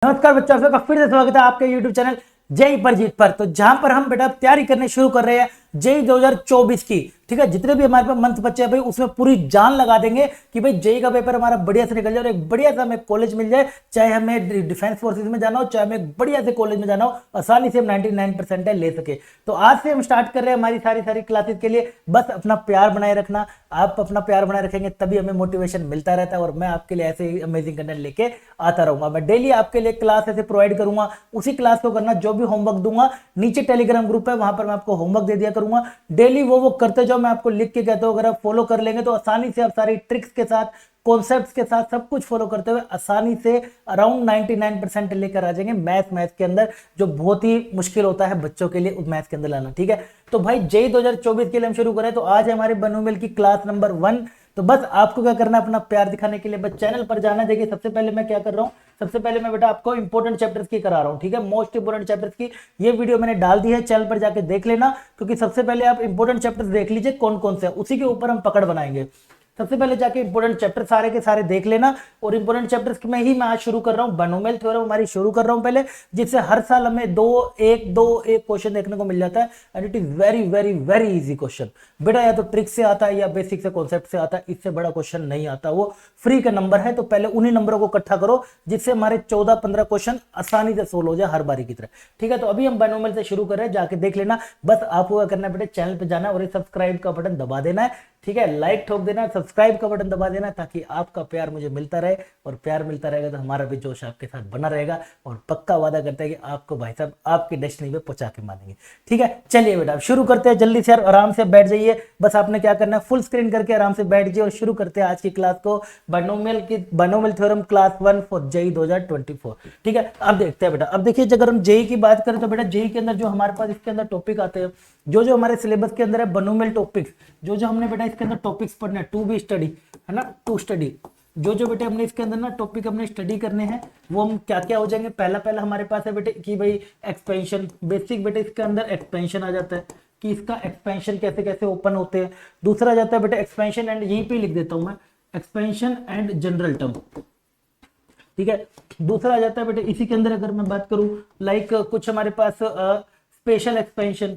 नमस्कार बच्चों, आपका फिर से स्वागत है आपके YouTube चैनल जेई पर जीत पर। तो जहां पर हम बेटा तैयारी करने शुरू कर रहे हैं जेई 2024 की, ठीक है। जितने भी हमारे पास मंथ बच्चे हैं भाई, उसमें पूरी जान लगा देंगे कि भाई जेई का पेपर हमारा बढ़िया से निकल जाए और एक बढ़िया सा हमें कॉलेज मिल जाए। चाहे हमें डिफेंस फोर्सेज में जाना हो, चाहे हमें बढ़िया से कॉलेज में जाना हो, आसानी से हम 99% ले सके। तो आज से हम स्टार्ट कर रहे हैं हमारी सारी क्लासेस के लिए। बस अपना प्यार बनाए रखना, आप अपना प्यार बनाए रखेंगे तभी हमें मोटिवेशन मिलता रहता है और मैं आपके लिए ऐसे ही अमेजिंग कंटेंट लेके आता रहूंगा। मैं डेली आपके लिए क्लास ऐसे प्रोवाइड करूंगा, उसी क्लास को करना। जो भी होमवर्क दूंगा नीचे टेलीग्राम ग्रुप है, वहां पर मैं आपको होमवर्क दे दिया करूंगा। डेली वो करते जाओ, मैं आपको लिख के कहता हूं। अगर आप फॉलो कर लेंगे तो आसानी से आप सारी ट्रिक्स के साथ, कॉन्सेप्ट्स के साथ सब कुछ फॉलो करते हुए आसानी से अराउंड 99% लेकर आ जाएंगे मैथ के अंदर, जो बहुत ही मुश्किल होता है बच्चों के लिए मैथ के अंदर लाना, ठीक है। तो भाई जेई 2024 के लिए हम शुरू करें। तो आज है हमारे बनूमेल की क्लास नंबर 1। तो बस आपको क्या करना है, अपना प्यार दिखाने के लिए बस चैनल पर जाना। देखिए सबसे पहले मैं क्या कर रहा हूं, सबसे पहले मैं बेटा आपको इंपॉर्टेंट चैप्टर्स की करा रहा हूं, ठीक है। मोस्ट इंपोर्टेंट चैप्टर्स की ये वीडियो मैंने डाल दी है, चैनल पर जाके देख लेना। क्योंकि सबसे पहले आप इंपॉर्टेंट चैप्टर्स देख लीजिए कौन कौन से, उसी के ऊपर हम पकड़ बनाएंगे। सबसे पहले जाके इंपॉर्टेंट चैप्टर सारे के सारे देख लेना। और इंपॉर्टेंट चैप्टर्स में ही मैं आज शुरू कर रहा हूं, बनोमेल थ्योरम हमारी शुरू कर रहा हूं पहले, जिससे हर साल हमें दो एक क्वेश्चन देखने को मिल जाता है। And it is very very very easy question बेटा, या तो ट्रिक से आता है या बेसिक से कॉन्सेप्ट से आता है, इससे बड़ा क्वेश्चन नहीं आता। वो फ्री का नंबर है, तो पहले उन्हीं नंबरों को इकट्ठा करो जिससे हमारे 14-15 क्वेश्चन आसानी से सोल्व हो जाए हर बारी की तरह, ठीक है। तो अभी हम बनोमेल से शुरू कर रहे हैं, जाके देख लेना। बस आपको क्या करना है बेटा, चैनल पे जाना और सब्सक्राइब का बटन दबा देना है, ठीक है। लाइक ठोक देना, सब्सक्राइब का बटन दबा देना, ताकि आपका प्यार मुझे मिलता रहे। और प्यार मिलता रहेगा तो हमारा भी जोश आपके साथ बना रहेगा। और पक्का वादा करते हैं कि आपको भाई साहब आपकी डेस्टिनी पे पहुंचा के मानेंगे, ठीक है। चलिए बेटा शुरू करते हैं जल्दी से, आराम से बैठ जाइए। बस आपने क्या करना है, फुल स्क्रीन करके आराम से बैठ जाइए और शुरू करते हैं आज की क्लास को, बनोमेल थ्योरम क्लास 1 फॉर जेई 2024, ठीक है। अब देखते हैं बेटा, अब देखिए अगर हम जेई की बात करें तो बेटा जेई के अंदर जो हमारे पास इसके अंदर टॉपिक आते हैं, जो हमारे सिलेबस के अंदर है बनोमेल टॉपिक्स, जो हमने बेटा इसके अंदर टॉपिक्स पढ़ने हैं, टू बी स्टडी है ना, टू स्टडी, जो बेटे हमने इसके अंदर ना टॉपिक हमने स्टडी करने हैं, वो हम क्या क्या हो जाएंगे। पहला हमारे पास है बेटे कि भाई एक्सपेंशन, बेसिक बेटे इसके अंदर एक्सपेंशन आ जाता है कि इसका एक्सपेंशन कैसे कैसे ओपन होते हैं। दूसरा जाता है बेटे एक्सपेंशन एंड, यहीं पे लिख देता हूं मैं, एक्सपेंशन एंड जनरल टर्म, ठीक है। दूसरा आ जाता है बेटे इसी के अंदर, अगर मैं बात करूं लाइक कुछ हमारे पास स्पेशल एक्सपेंशन,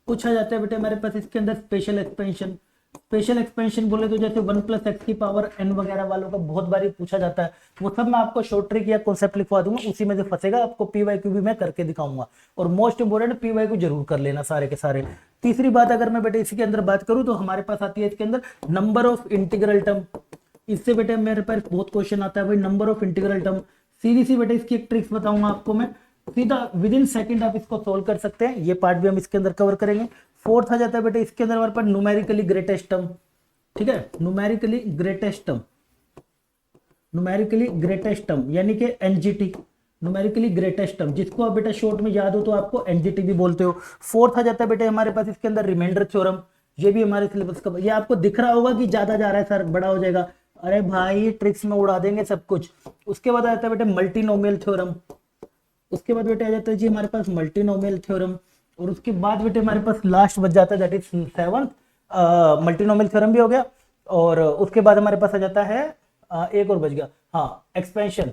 कुछ आ जाता है बेटे हमारे पास इसके अंदर स्पेशल एक्सपेंशन। स्पेशल एक्सपेंशन बोले तो जैसे 1 + x की पावर n वगैरह वालों का बहुत बारी पूछा जाता है, वो सब मैं आपको शॉर्ट ट्रिक या कॉन्सेप्ट लिखवा दूंगा, उसी में से फंसेगा। आपको पीवाईक्यू भी मैं करके दिखाऊंगा, और मोस्ट इंपोर्टेंट पीवाईक्यू जरूर कर लेना सारे के सारे। तीसरी बात अगर मैं बेटे इसी के अंदर बात करूं तो हमारे पास आती है इसके अंदर नंबर ऑफ इंटीग्रल टर्म। इससे बेटे मेरे पास बहुत क्वेश्चन आता है भाई, नंबर ऑफ इंटीग्रल टर्म। सीधी सी बेटे इसकी एक ट्रिक्स बताऊंगा आपको मैं, सीधा विद इन सेकंड आप इसको सोल्व कर सकते हैं। ये पार्ट भी हम इसके अंदर कवर करेंगे। फोर्थ आ जाता है बेटे इसके अंदर हमारे पास न्यूमेरिकली ग्रेटेस्ट टर्म, ठीक है। Numerically greatest term, numerically greatest term यानी कि एनजीटी, न्यूमेरिकली ग्रेटेस्ट टर्म, जिसको आप बेटा शॉर्ट में याद हो तो आपको एनजीटी भी बोलते हो। फोर्थ आ जाता है बेटे हमारे पास इसके अंदर रिमाइंडर थ्योरम, ये भी हमारे सिलेबस का, ये आपको दिख रहा होगा कि ज्यादा जा रहा है सर, बड़ा हो जाएगा, अरे भाई ट्रिक्स में उड़ा देंगे सब कुछ। उसके बाद आ जाता है बेटे मल्टीनोमियल थ्योरम, उसके बाद बेटे आ जाता है जी हमारे पास मल्टीनोमियल थ्योरम। और उसके बाद बेटे हमारे पास लास्ट बच जाता है that is 7th multinomial theorem भी हो गया। और उसके बाद हमारे पास आ जाता है एक और बच गया, हाँ expansion,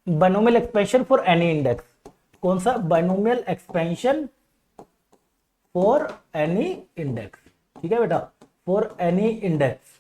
binomial expansion for any index. कौन सा? Binomial expansion for any index, ठीक है बेटा, फॉर एनी इंडेक्स,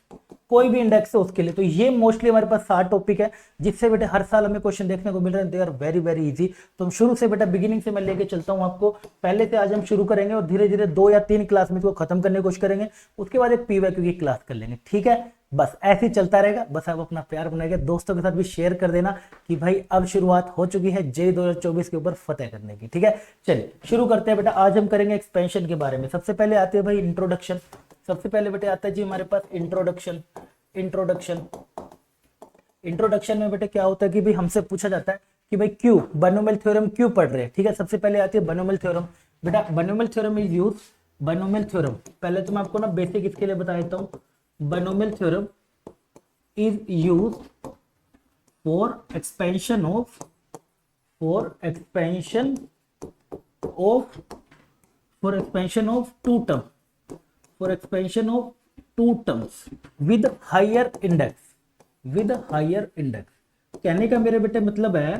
कोई भी इंडेक्स है उसके लिए। तो ये मोस्टली हमारे पास 7 टॉपिक है, जिससे बेटे हर साल हमें क्वेश्चन देखने को मिल रहे हैं। They are very very easy. तो हम शुरू से बेटा बिगिनिंग से मैं लेके चलता हूं आपको, पहले से आज हम शुरू करेंगे और धीरे धीरे 2 या 3 क्लास में इसको खत्म करने की कोशिश करेंगे। उसके बाद एक पीवाईक्यू की क्लास कर लेंगे, ठीक है। बस ऐसे ही चलता रहेगा। बस आप अपना प्यार बनाएंगे, दोस्तों के साथ भी शेयर कर देना कि भाई अब शुरुआत हो चुकी है जेई 2024 के ऊपर फतेह करने की, ठीक है। चलिए शुरू करते हैं बेटा। आज हम करेंगे एक्सपेंशन के बारे में। सबसे पहले आती है भाई इंट्रोडक्शन, सबसे पहले बेटे आता है जी हमारे पास इंट्रोडक्शन। इंट्रोडक्शन में बेटे क्या होता है कि भाई हमसे पूछा जाता है कि भाई क्यों बाइनोमियल थ्योरम क्यों पढ़ रहे हैं, ठीक है। सबसे पहले आती है बाइनोमियल थ्योरम। बेटा binomial theorem is use, binomial theorem पहले तो मैं आपको ना बेसिक इसके लिए बता देता हूं। Binomial theorem is use for expansion of two term, for expansion of two terms with higher index, कहने का मेरे बेटे मतलब है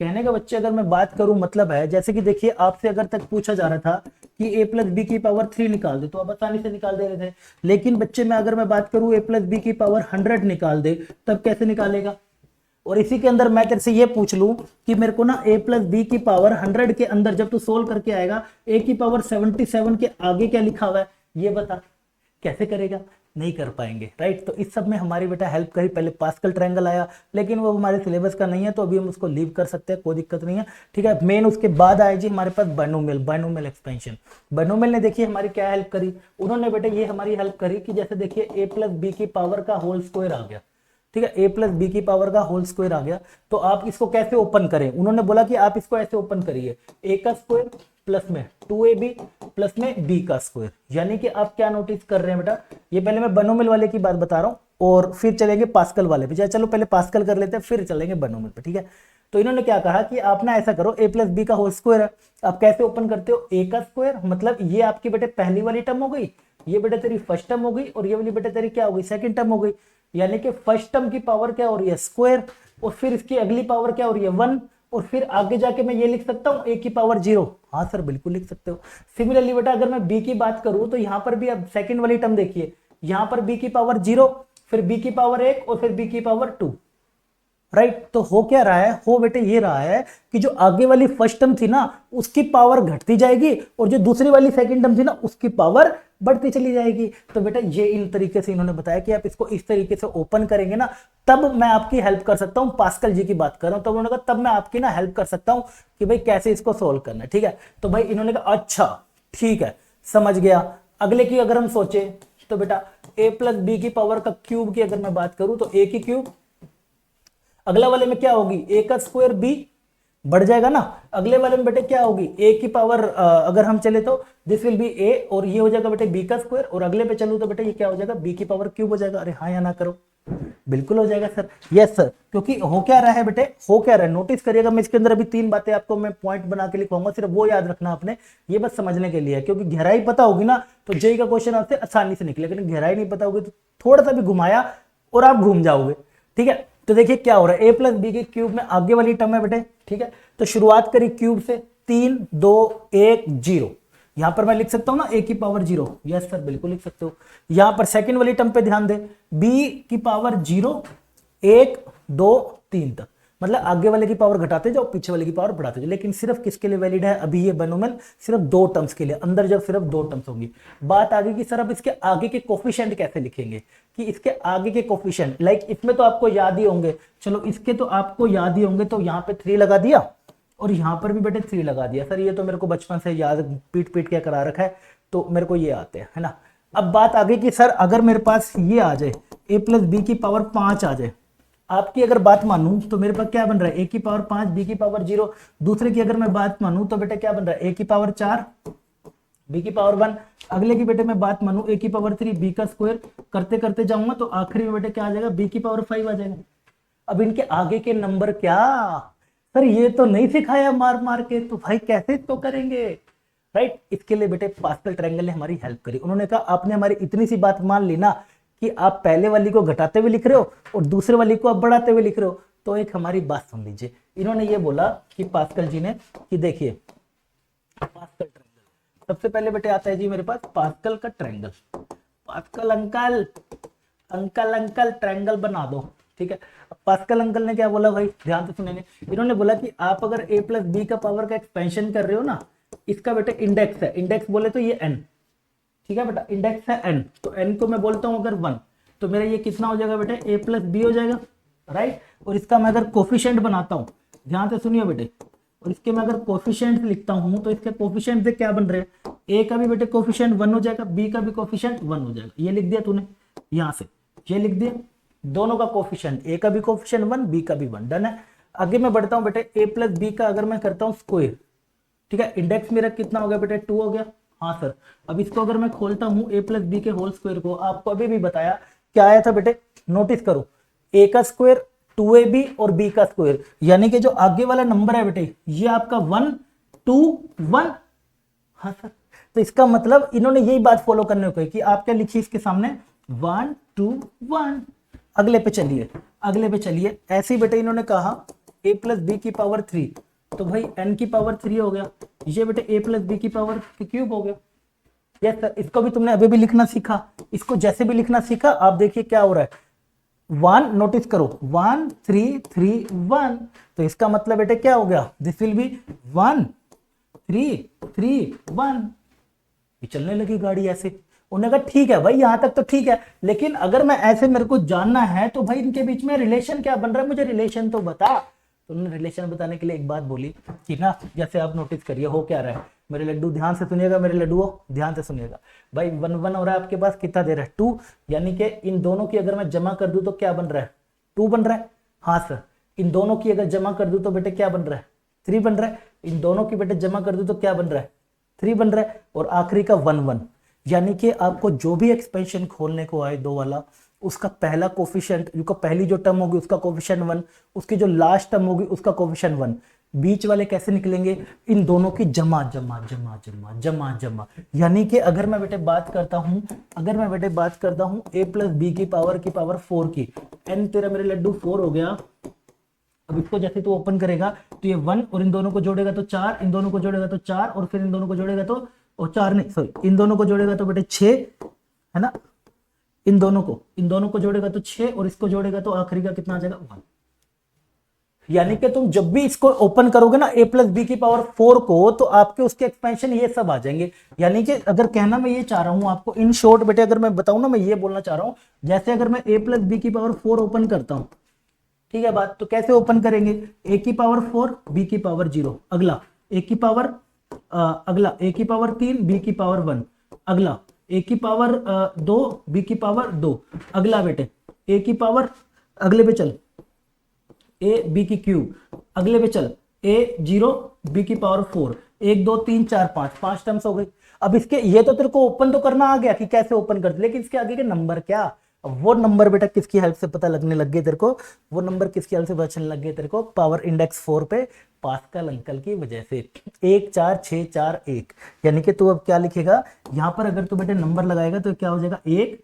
कहने का बच्चे अगर मैं बात करूं मतलब है, जैसे कि देखिए आपसे अगर तक पूछा जा रहा था कि a प्लस बी की पावर 3 निकाल दे तो आप आसानी से निकाल दे रहे थे। लेकिन बच्चे मैं अगर मैं बात करूं a प्लस बी की पावर 100 निकाल दे तब कैसे निकालेगा। और इसी के अंदर मैं तेरे से ये पूछ लूं कि मेरे को ना a प्लस बी की पावर 100 के अंदर जब तू सोल्व करके आएगा a की पावर 77 के आगे क्या लिखा हुआ है ये बता, कैसे करेगा, नहीं कर पाएंगे, राइट। तो इस सब में हमारी बेटा हेल्प करी, पहले पास्कल ट्रायंगल आया लेकिन वो हमारे सिलेबस का नहीं है तो अभी हम उसको लीव कर सकते हैं, कोई दिक्कत नहीं है, ठीक है। मेन उसके बाद आए जी हमारे पास बायनोमियल एक्सपेंशन। बायनोमियल ने देखिए हमारी क्या हेल्प करी, उन्होंने बेटा ये हमारी हेल्प करी कि जैसे देखिए a प्लस बी की पावर का होल स्क्वायर आ गया, ठीक है, a प्लस बी की पावर का होल स्क्वायर आ गया, तो आप इसको कैसे ओपन करें। उन्होंने बोला कि आप इसको ऐसे ओपन करिए, a का स्क्वायर प्लस में 2ab प्लस में b का स्क्वायर। यानी कि आप क्या नोटिस कर रहे हैं बेटा, ये पहले मैं बायनोमियल वाले की बात बता रहा हूं और फिर चलेंगे पास्कल वाले पे। चलो पहले पास्कल कर लेते हैं फिर चलेंगे बायनोमियल पे, ठीक है। तो इन्होंने क्या कहा कि आप ना ऐसा करो, a प्लस बी का होल स्क्वायर है, आप कैसे ओपन करते हो, a का स्क्वायर, मतलब ये आपकी बेटे पहली वाली टर्म हो गई, ये बेटे तेरी फर्स्ट टर्म हो गई और ये वाली बेटे तेरी क्या हो गई, सेकंड टर्म हो गई। यानी कि फर्स्ट टर्म की पावर क्या हो रही है, स्क्वायर, और फिर इसकी अगली पावर क्या हो रही है, 1, और फिर आगे जाके मैं ये लिख सकता हूं a की पावर 0। हाँ सर बिल्कुल लिख सकते हो। सिमिलरली बेटा अगर मैं b की बात करूं तो यहां पर भी अब सेकंड वाली टर्म देखिए, यहां पर b की पावर 0, फिर b की पावर 1 और फिर b की पावर 2, राइट। तो हो क्या रहा है, हो बेटे ये रहा है कि जो आगे वाली फर्स्ट टर्म थी ना उसकी पावर घटती जाएगी और जो दूसरी वाली सेकंड टर्म थी ना उसकी पावर बढ़ती चली जाएगी। तो बेटा ये इन तरीके से इन्होंने बताया कि आप इसको इस तरीके से ओपन करेंगे ना तब मैं आपकी हेल्प कर सकता हूं, पास्कल जी की बात कर रहा हूं, तब उन्होंने कहा तब मैं आपकी ना हेल्प कर सकता हूं कि भाई कैसे इसको सोल्व करना है, ठीक है। तो भाई इन्होंने कहा अच्छा ठीक है समझ गया। अगले की अगर हम सोचे तो बेटा a प्लस बी की पावर का क्यूब की अगर मैं बात करूं तो a की क्यूब, अगला वाले में क्या होगी a का स्क्वायर b बढ़ जाएगा ना, अगले वाले में बेटे क्या होगी a की पावर अगर हम चले तो दिस विल बी a और ये हो जाएगा बेटे b का स्क्वायर, और अगले पे चलूं तो बेटे ये क्या हो जाएगा b की पावर क्यूब हो जाएगा। अरे हाँ या ना करो, बिल्कुल हो जाएगा सर, यस सर। क्योंकि हो क्या रहा है बेटे, हो क्या रहा है नोटिस करिएगा, मैं इसके अंदर अभी 3 बातें आपको मैं पॉइंट बना के लिखवाऊंगा, सिर्फ वो याद रखना आपने, ये बस समझने के लिए है। क्योंकि गहराई पता होगी ना तो जेई का क्वेश्चन आपसे आसानी से निकले, लेकिन गहराई नहीं पता होगी तो थोड़ा सा भी घुमाया और आप घूम जाओगे, ठीक है। तो देखिए क्या हो रहा है, a प्लस बी के क्यूब में आगे वाली टर्म है बेटे, ठीक है। तो शुरुआत करी क्यूब से, 3 2 1 0, यहां पर मैं लिख सकता हूं ना a की पावर 0, यस सर बिल्कुल लिख सकते हो। यहां पर सेकंड वाली टर्म पे ध्यान दे, b की पावर 0 1 2 3 तक, मतलब आगे वाले की पावर घटाते जाओ पीछे वाले की पावर बढ़ाते जाओ। लेकिन सिर्फ किसके लिए वैलिड है अभी ये बायनोमियल, सिर्फ 2 टर्म्स के लिए, अंदर जब सिर्फ 2 टर्म्स होंगी। बात आगे की सर अब इसके आगे के कोफिशिएंट कैसे लिखेंगे, कि इसके आगे के कोफिशिएंट लाइक इसमें तो आपको याद ही होंगे, चलो इसके तो आपको याद ही होंगे, तो यहाँ पे 3 लगा दिया और यहां पर भी बेटे 3 लगा दिया। सर ये तो मेरे को बचपन से याद पीट पीट के करा रखा है तो मेरे को ये आते हैं, है ना। अब बात आगे की सर अगर मेरे पास ये आ जाए a प्लस बी की पावर 5 आ जाए, आपकी अगर बात मानूं तो मेरे पास क्या बन रहा है a की पावर 5 b की पावर 0, दूसरे की अगर मैं बात मानूं तो बेटा क्या बन रहा है a की पावर 4 b की पावर 1, अगले की बेटे मैं बात मानूं a की पावर 3 b का स्क्वायर, करते करते जाऊंगा तो आखिरी में बेटे क्या आ जाएगा b की पावर 5 आ जाएगा। अब इनके आगे के नंबर क्या, सर ये तो नहीं सिखाया मार मार के, तो भाई कैसे इसको करेंगे, राइट। इसके लिए बेटे पास्कल ट्रायंगल ने हमारी हेल्प करी। उन्होंने कहा आपने हमारी इतनी सी बात मान ली ना कि आप पहले वाली को घटाते हुए लिख रहे हो और दूसरे वाली को आप बढ़ाते हुए लिख रहे हो, तो एक हमारी बात सुन लीजिए। इन्होंने ये बोला कि पास्कल जी ने कि देखिए पास्कल ट्रायंगल, सबसे पहले बेटे आता है जी मेरे पास पास्कल का triangle, pascal uncle uncle uncle triangle बना दो, ठीक है। पास्कल अंकल ने क्या बोला भाई ध्यान से सुनेंगे, इन्होंने बोला कि आप अगर a प्लस बी का पावर का एक्सपेंशन कर रहे हो ना, इसका बेटा इंडेक्स है, इंडेक्स बोले तो ये n, ठीक है बेटा, इंडेक्स है n, तो n को मैं बोलता हूं अगर 1 तो मेरा ये कितना हो जाएगा बेटे a प्लस बी हो जाएगा, राइट। और इसका मैं अगर कोफिशिएंट बनाता हूं, ध्यान से सुनिए बेटे, और इसके मैं अगर कोफिशिएंट लिखता हूं तो इसके कोफिशिएंट से क्या बन रहे हैं, a का भी बेटे कोफिशिएंट 1 हो जाएगा, b का भी कोफिशिएंट 1 हो जाएगा, ये लिख दिया तूने, यहां से ये लिख दिया, दोनों का कोफिशिएंट, a का भी कोफिशिएंट 1 b का भी 1, डन है। आगे मैं बढ़ता हूं बेटे a प्लस बी का अगर मैं करता हूं स्क्वायर, ठीक है, इंडेक्स मेरा कितना हो गया बेटे 2 हो गया, हाँ सर। अब इसको अगर मैं खोलता हूं a प्लस बी के होल स्क्वायर को, आपको अभी भी बताया क्या आया था बेटे, नोटिस करो a का स्क्वायर 2ab और b का स्क्वायर, यानी कि जो आगे वाला नंबर है बेटे ये आपका 1 2 1, हाँ सर। तो इसका मतलब इन्होंने यही बात फॉलो करने को है कि आप क्या लिखिए इसके सामने 1 2 1। अगले पे चलिए, अगले पे चलिए, ऐसे ही बेटे इन्होंने कहा ए प्लस बी की पावर 3, तो भाई n की पावर 3 हो गया, ये बेटे a प्लस बी की पावर क्यूब हो गया। यस सर, इसको भी तुमने अभी भी लिखना सीखा, इसको जैसे भी लिखना सीखा। आप देखिए क्या हो रहा है, 1 नोटिस करो, 1 3 3 1, तो इसका मतलब बेटे क्या हो गया, दिस विल बी 1 3 3 1। ये चलने लगी गाड़ी ऐसे। उन्होंने कहा ठीक है भाई यहां तक तो ठीक है, लेकिन अगर मैं ऐसे मेरे को जानना है तो भाई इनके बीच में रिलेशन क्या बन रहा है, मुझे रिलेशन तो बता। तो उन्होंने रिलेशन बताने के लिए एक बात बोली कि ना, जैसे आप नोटिस करिए हो क्या रहा है, मेरे लड्डू ध्यान से सुनिएगा, मेरे लड्डुओं ध्यान से सुनिएगा भाई। 1 1 हो रहा है आपके पास, कितना दे रहा है 2, यानी कि इन दोनों की अगर मैं जमा कर दूं तो क्या बन रहा है 2 बन रहा है। हाँ सर, इन दोनों की अगर जमा कर दूं तो बेटे क्या बन रहा है 3 बन रहा है। इन दोनों की बेटे जमा कर दूं तो क्या बन रहा है 3 बन रहा है। और आखिरी का 1 1, यानी कि आपको जो भी एक्सपेंशन खोलने को आए 2 वाला, उसका पहला कोफिशिएंट, जो पहली जो टर्म होगी उसका कोफिशिएंट 1, उसकी जो लास्ट टर्म होगी उसका कोफिशिएंट 1, बीच वाले कैसे निकलेंगे, इन दोनों की जमा जमा जमा जमा जमा जमा। यानी कि अगर मैं बेटे बात करता हूं, a प्लस बी की पावर 4 की, n तेरा मेरे लड्डू 4 हो गया। अब इसको जैसे तू ओपन करेगा तो ये 1 और इन दोनों को जोड़ेगा तो 4, इन दोनों को जोड़ेगा तो 4, और फिर इन दोनों को जोड़ेगा तो, और 4 नहीं सॉरी, इन दोनों को जोड़ेगा तो बेटे 6 है ना, इन दोनों को जोड़ेगा तो 6, और इसको जोड़ेगा तो आखिरी का कितना आ जाएगा 1। यानी कि तुम जब भी इसको ओपन करोगे ना a प्लस बी की पावर 4 को, तो आपके उसके एक्सपेंशन ये सब आ जाएंगे। यानी कि अगर कहना मैं ये चाह रहा हूं आपको इन शॉर्ट बेटे, अगर मैं बताऊं ना, मैं ये बोलना चाह रहा हूं, जैसे अगर मैं a प्लस बी की पावर 4 ओपन करता हूं, ठीक है बात, तो कैसे ओपन करेंगे, a की पावर 4 b की पावर 0, अगला a की पावर अगला a की पावर 3 b की पावर 1, अगला a की पावर 2 b की पावर 2, अगला बेटे a की पावर, अगले पे चल a b की क्यूब, अगले पे चल a 0 b की पावर 4, 1 2 3 4 5 टर्म्स हो गई। अब इसके ये तो तेरे को ओपन तो करना आ गया कि कैसे ओपन करते, लेकिन इसके आगे के नंबर क्या, वो नंबर बेटा किसकी हेल्प से पता लगने लग गए तेरे को, वो नंबर किसकी हेल्प से पता चलने लग गए तेरे को, पावर इंडेक्स 4 पे पास्कल अंकल की वजह से। 1 4 6 4 1, यानी कि तू अब क्या लिखेगा यहां पर, अगर तू बेटे नंबर लगाएगा तो क्या हो जाएगा 1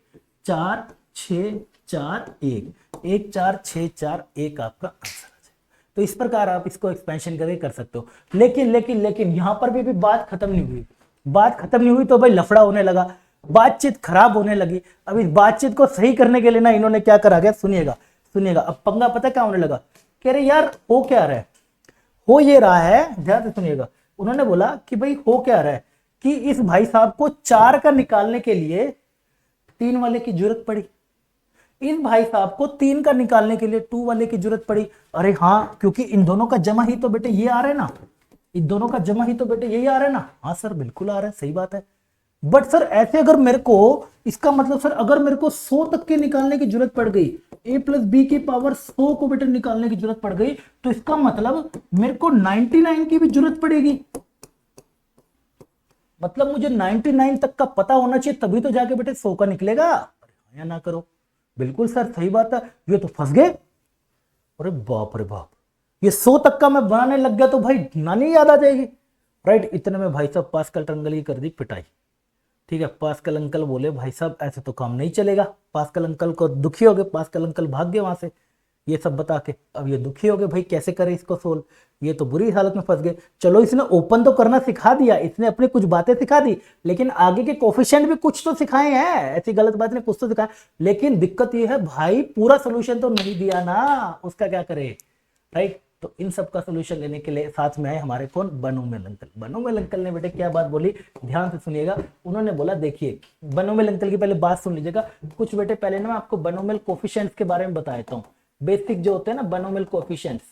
4 6 4 1, 1 4 6 4 1 आपका आंसर। तो इस प्रकार आप इसको एक्सपेंशन करके कर सकते हो। लेकिन लेकिन लेकिन यहां पर भी बात खत्म नहीं हुई, बात खत्म नहीं हुई तो भाई लफड़ा होने लगा, बातचीत खराब होने लगी। अब इस बातचीत को सही करने के लिए ना इन्होंने क्या करा गया, सुनिएगा सुनिएगा। अब पंगा पता क्या होने लगा, कह रहे यार हो क्या रहा है, हो ये रहा है, ध्यान से सुनिएगा। उन्होंने बोला कि भाई हो क्या रहा है कि इस भाई साहब को 4 का निकालने के लिए 3 वाले की जरूरत पड़ी, इस भाई साहब को 3 का निकालने के लिए 2 वाले की जरूरत पड़ी। अरे हाँ, क्योंकि इन दोनों का जमा ही तो बेटे ये आ रहा है ना, इन दोनों का जमा ही तो बेटे यही आ रहा है ना। हाँ सर बिल्कुल आ रहा है, सही बात है। बट सर ऐसे अगर मेरे को, इसका मतलब सर अगर मेरे को 100 तक के निकालने की जरूरत पड़ गई, a प्लस बी की पावर 100 को बेटे निकालने की जरूरत पड़ गई, तो इसका मतलब मेरे को 99 की भी जरूरत पड़ेगी। मतलब मुझे 99 तक का पता होना चाहिए, तभी तो जाके बेटे 100 का निकलेगा। या ना करो, बिल्कुल सर सही बात है, ये तो फंस गए। अरे बाप रे बाप, ये 100 तक का मैं बनाने लग गया तो भाई नानी याद आ जाएगी। राइट, इतने में भाई साहब पास्कल अंकल की कर दी पिटाई। ठीक है, पास्कल अंकल बोले भाई साहब ऐसे तो काम नहीं चलेगा। पास्कल अंकल को दुखी हो गए, पास्कल अंकल भाग गए वहां से ये सब बता के। अब ये दुखी हो गए, भाई कैसे करें इसको सोल्व, ये तो बुरी हालत में फंस गए। चलो इसने ओपन तो करना सिखा दिया, इसने अपनी कुछ बातें सिखा दी, लेकिन आगे के कोफिशिएंट भी कुछ तो सिखाए हैं, ऐसी गलत बात नहीं, कुछ तो सिखाया। लेकिन दिक्कत ये है भाई पूरा सोल्यूशन तो नहीं दिया ना, उसका क्या करे। राइट, तो इन सब का सोल्यूशन लेने के लिए साथ में आए हमारे कौन, बनोमेल अंकल। बनोमेल अंकल ने बेटे क्या बात बोली, ध्यान से सुनिएगा। उन्होंने बोला देखिए, बनोमेल अंकल की पहले बात सुन लीजिएगा कुछ बेटे। पहले ना मैं आपको बनोमेल कोफिशिएंट्स के बारे में बता देता हूँ, बेसिक जो होते हैं ना बनोमेल कोफिशिएंट्स,